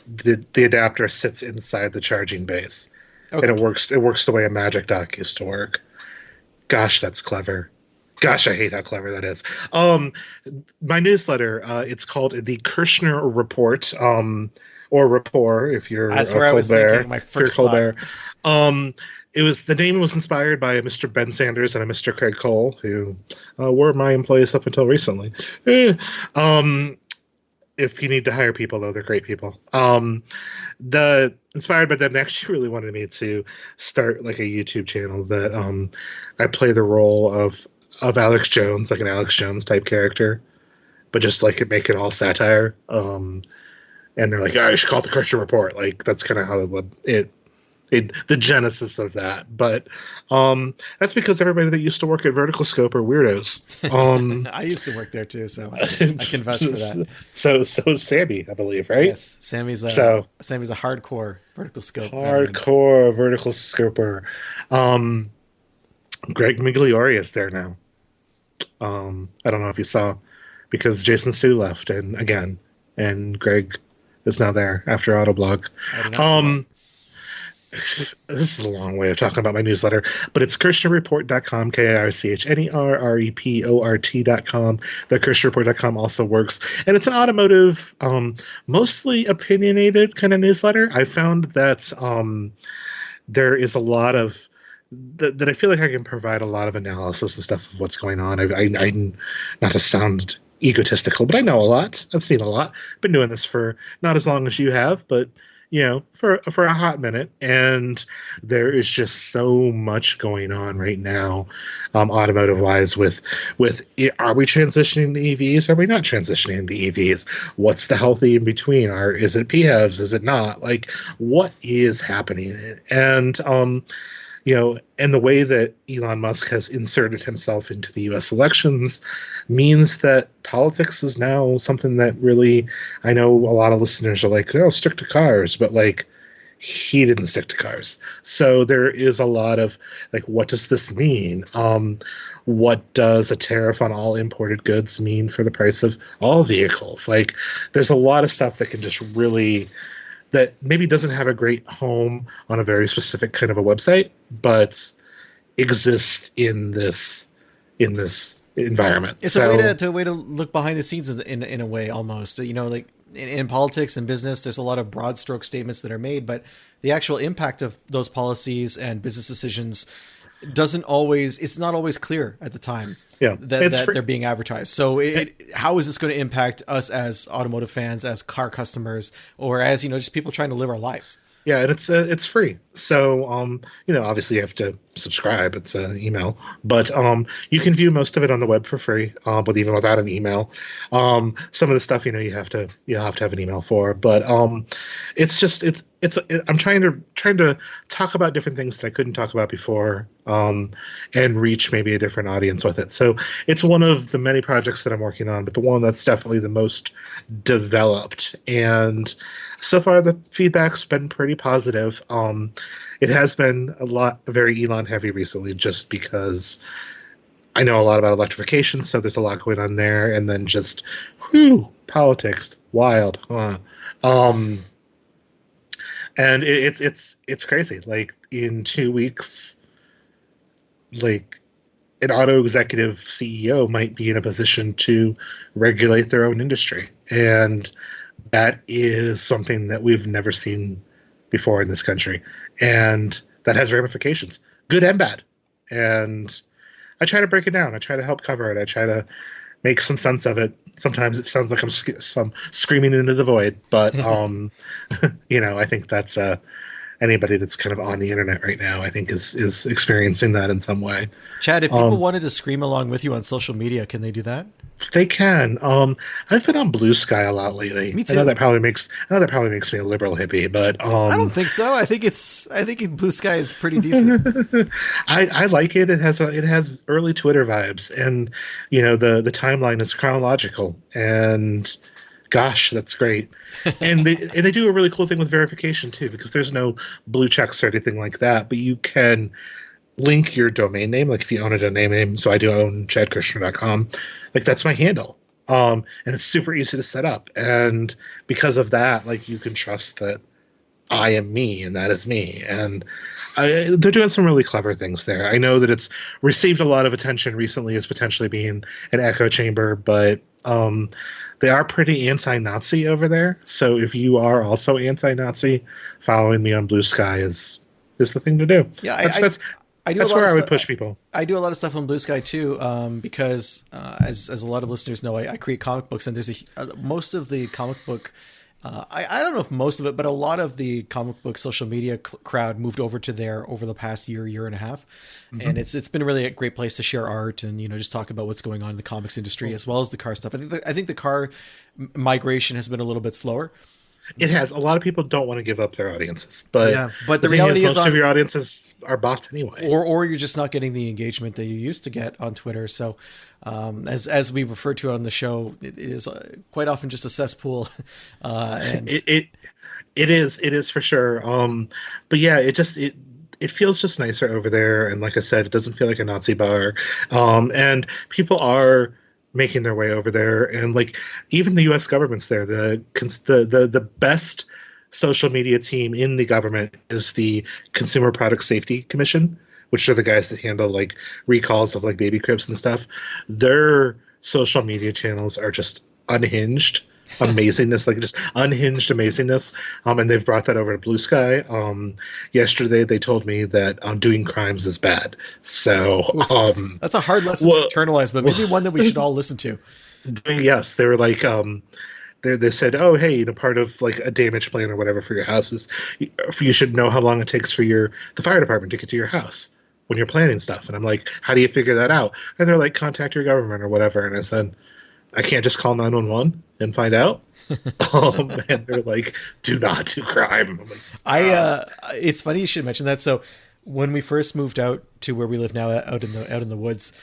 adapter sits inside the charging base, and it works the way a Magic Dock used to work. Gosh, that's clever. Gosh, I hate how clever that is. My newsletter, it's called the Kirchner Report, or Rapport if you're That's where I was thinking my first thought. The name was inspired by a Mr. Ben Sanders and a Mr. Craig Cole, who were my employees up until recently. If you need to hire people, though, they're great people. Inspired by them, they actually really wanted me to start like a YouTube channel that I play the role of Alex Jones, like an Alex Jones type character, but just like make it all satire. And they're like, I should call it the Kirchner Report. Like that's kind of how the genesis of that. But that's because everybody that used to work at Vertical Scope are weirdos. I used to work there too, so I can vouch for that. So is Sammy, I believe, right? Yes, Sammy's a hardcore Vertical Scope. Hardcore Vertical Scoper. Greg Migliori is there now. I don't know if you saw, because Jason Stu left, and Greg is now there after Autoblog. I did not see that. This is a long way of talking about my newsletter, but it's KirchnerReport.com, KirchnerReport.com. The KirchnerReport.com also works, and it's an automotive, mostly opinionated kind of newsletter. I found that there is a lot of that I feel like I can provide a lot of analysis and stuff of what's going on. I not to sound egotistical, but I know a lot. I've seen a lot. Been doing this for not as long as you have, but for a hot minute, and there is just so much going on right now, automotive wise. With are we transitioning to EVs? Are we not transitioning to EVs? What's the healthy in between? Is it PHEVs? Is it not? Like, what is happening? And and the way that Elon Musk has inserted himself into the US elections means that politics is now something that really, I know a lot of listeners are like, oh, stick to cars, but like, he didn't stick to cars. So there is a lot of like, what does this mean? What does a tariff on all imported goods mean for the price of all vehicles? Like, there's a lot of stuff that can just really, that maybe doesn't have a great home on a very specific kind of a website, but exists in this environment. It's so, a way to look behind the scenes in a way, almost. Like in politics and business, there's a lot of broad stroke statements that are made, but the actual impact of those policies and business decisions it's not always clear at the time that they're being advertised. So how is this going to impact us as automotive fans, as car customers, or as, just people trying to live our lives? Yeah, and it's free. So obviously you have to subscribe. It's an email, but you can view most of it on the web for free. But even without an email, some of the stuff you have to have an email for. But I'm trying to talk about different things that I couldn't talk about before, and reach maybe a different audience with it. So it's one of the many projects that I'm working on, but the one that's definitely the most developed. And so far, the feedback's been pretty positive. It has been very Elon heavy recently, just because I know a lot about electrification, so there's a lot going on there. And then just, politics, wild, huh? And it's crazy. Like, in 2 weeks, like, an auto executive CEO might be in a position to regulate their own industry, and that is something that we've never seen before in this country, and that has ramifications, good and bad. And I try to break it down. I try to help cover it. I try to make some sense of it. Sometimes it sounds like I'm screaming into the void, but I think that's anybody that's kind of on the internet right now, I think is experiencing that in some way. Chad, if people wanted to scream along with you on social media, can they do that? They can. I've been on Blue Sky a lot lately. Me too. I know that probably makes me a liberal hippie, but I don't think so. I think Blue Sky is pretty decent. I like it. It has early Twitter vibes, and the timeline is chronological, and gosh, that's great. And they do a really cool thing with verification too, because there's no blue checks or anything like that, but you can link your domain name. Like, if you own a domain name, so I do own chadkirchner.com, like, that's my handle. And it's super easy to set up. And because of that, like, you can trust that I am me and that is me. And they're doing some really clever things there. I know that it's received a lot of attention recently as potentially being an echo chamber, but they are pretty anti-Nazi over there. So if you are also anti-Nazi, following me on Blue Sky is the thing to do. Yeah, that's where I would push people. I do a lot of stuff on Blue Sky too, because as a lot of listeners know, I create comic books, and there's most of the comic book. I don't know if most of it, but a lot of the comic book social media crowd moved over to there over the past year and a half. Mm-hmm. And it's been really a great place to share art and, just talk about what's going on in the comics industry, as well as the car stuff. I think the car migration has been a little bit slower. It has. A lot of people don't want to give up their audiences, but the reality is most of your audiences are bots anyway, or you're just not getting the engagement that you used to get on Twitter. So, as we referred to on the show, it is quite often just a cesspool, and it is for sure. But yeah, it feels just nicer over there, and like I said, it doesn't feel like a Nazi bar, and people are making their way over there, and like, even the U.S. government's there. The best social media team in the government is the Consumer Product Safety Commission, which are the guys that handle like recalls of like baby cribs and stuff. Their social media channels are just unhinged amazingness, like just unhinged amazingness. And they've brought that over to Blue Sky. Yesterday they told me that doing crimes is bad. So that's a hard lesson to internalize, but maybe one that we should all listen to. Yes, they were like they said, oh, hey, the part of like a damage plan or whatever for your house is you should know how long it takes for the fire department to get to your house when you're planning stuff. And I'm like, how do you figure that out? And they're like, contact your government or whatever. And I said, I can't just call 911 and find out. And they're like, do not do crime. I'm like, it's funny you should mention that. So when we first moved out to where we live now, out in the woods,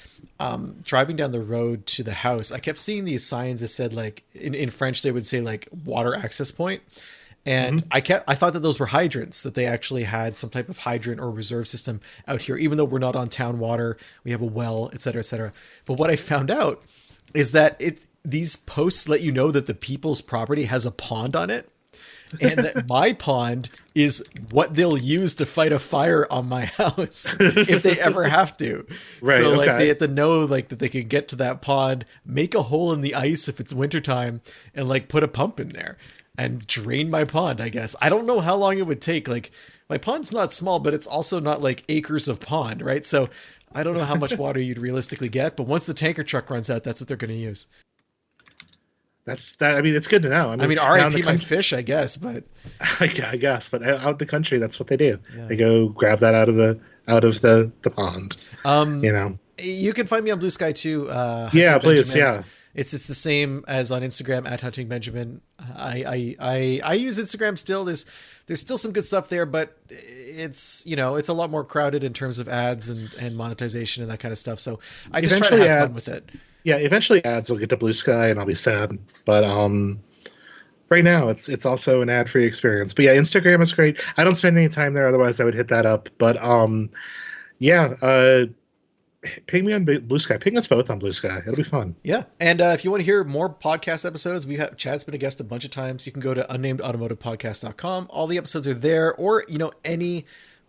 driving down the road to the house, I kept seeing these signs that said, like, in French they would say like water access point. And I thought that those were hydrants, that they actually had some type of hydrant or reserve system out here, even though we're not on town water, we have a well, et cetera, et cetera. But what I found out is that these posts let you know that the people's property has a pond on it. And that my pond is what they'll use to fight a fire on my house if they ever have to. Right. So okay. like they have to know like that they can get to that pond, make a hole in the ice if it's wintertime, and like put a pump in there and drain my pond, I guess. I don't know how long it would take. Like, my pond's not small, but it's also not like acres of pond, right? So I don't know how much water you'd realistically get, but once the tanker truck runs out, that's what they're going to use. That's that. I mean, it's good to know. I mean, RIP my fish, I guess, but I guess, but out in the country, that's what they do. Yeah. They go grab that out of the pond. You know. You can find me on Blue Sky too. Yeah, please. Benjamin. Yeah. It's the same as on Instagram at Hunting Benjamin. I use Instagram still. There's still some good stuff there, but it's a lot more crowded in terms of ads and monetization and that kind of stuff. So I just try to have fun with it. Yeah, eventually ads will get to Blue Sky and I'll be sad. But right now it's also an ad-free experience. But yeah, Instagram is great. I don't spend any time there, otherwise I would hit that up. But ping me on Blue Sky. Ping us both on Blue Sky. It'll be fun. Yeah. And if you want to hear more podcast episodes, Chad's been a guest a bunch of times. You can go to unnamedautomotivepodcast.com. All the episodes are there, or, any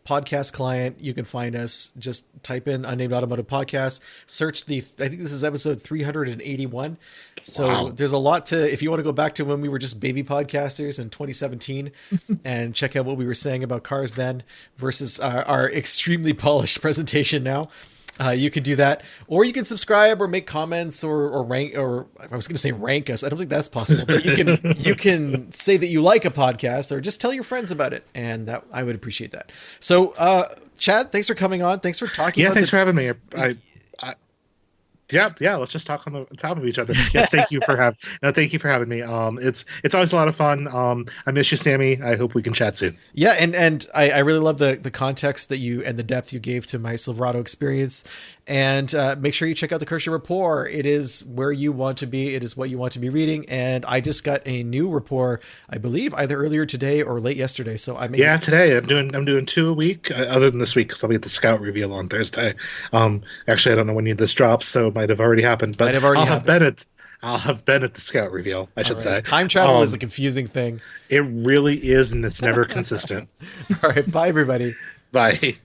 podcast client, you can find us. Just type in Unnamed Automotive Podcast, search I think this is episode 381. So wow. There's a lot if you want to go back to when we were just baby podcasters in 2017 and check out what we were saying about cars then versus our extremely polished presentation now. You can do that, or you can subscribe or make comments or rank, or I was going to say rank us. I don't think that's possible, but you can say that you like a podcast or just tell your friends about it. And that I would appreciate that. So, Chad, thanks for coming on. Thanks for talking. Yeah. Thanks for having me. Yeah. Let's just talk on the top of each other. Yes, thank you for having me. It's always a lot of fun. I miss you, Sammy. I hope we can chat soon. Yeah, and I really love the context that you and the depth you gave to my Silverado experience. And make sure you check out the Kirchner Report. It is where you want to be. It is what you want to be reading. And I just got a new report, I believe, either earlier today or late yesterday. So today I'm doing 2 a week, other than this week because I'll be at the Scout reveal on Thursday. Actually, I don't know when this drops, so it might have already happened. But I'll have been at the Scout reveal, I should say. Time travel is a confusing thing. It really is, and it's never consistent. All right, bye everybody. Bye.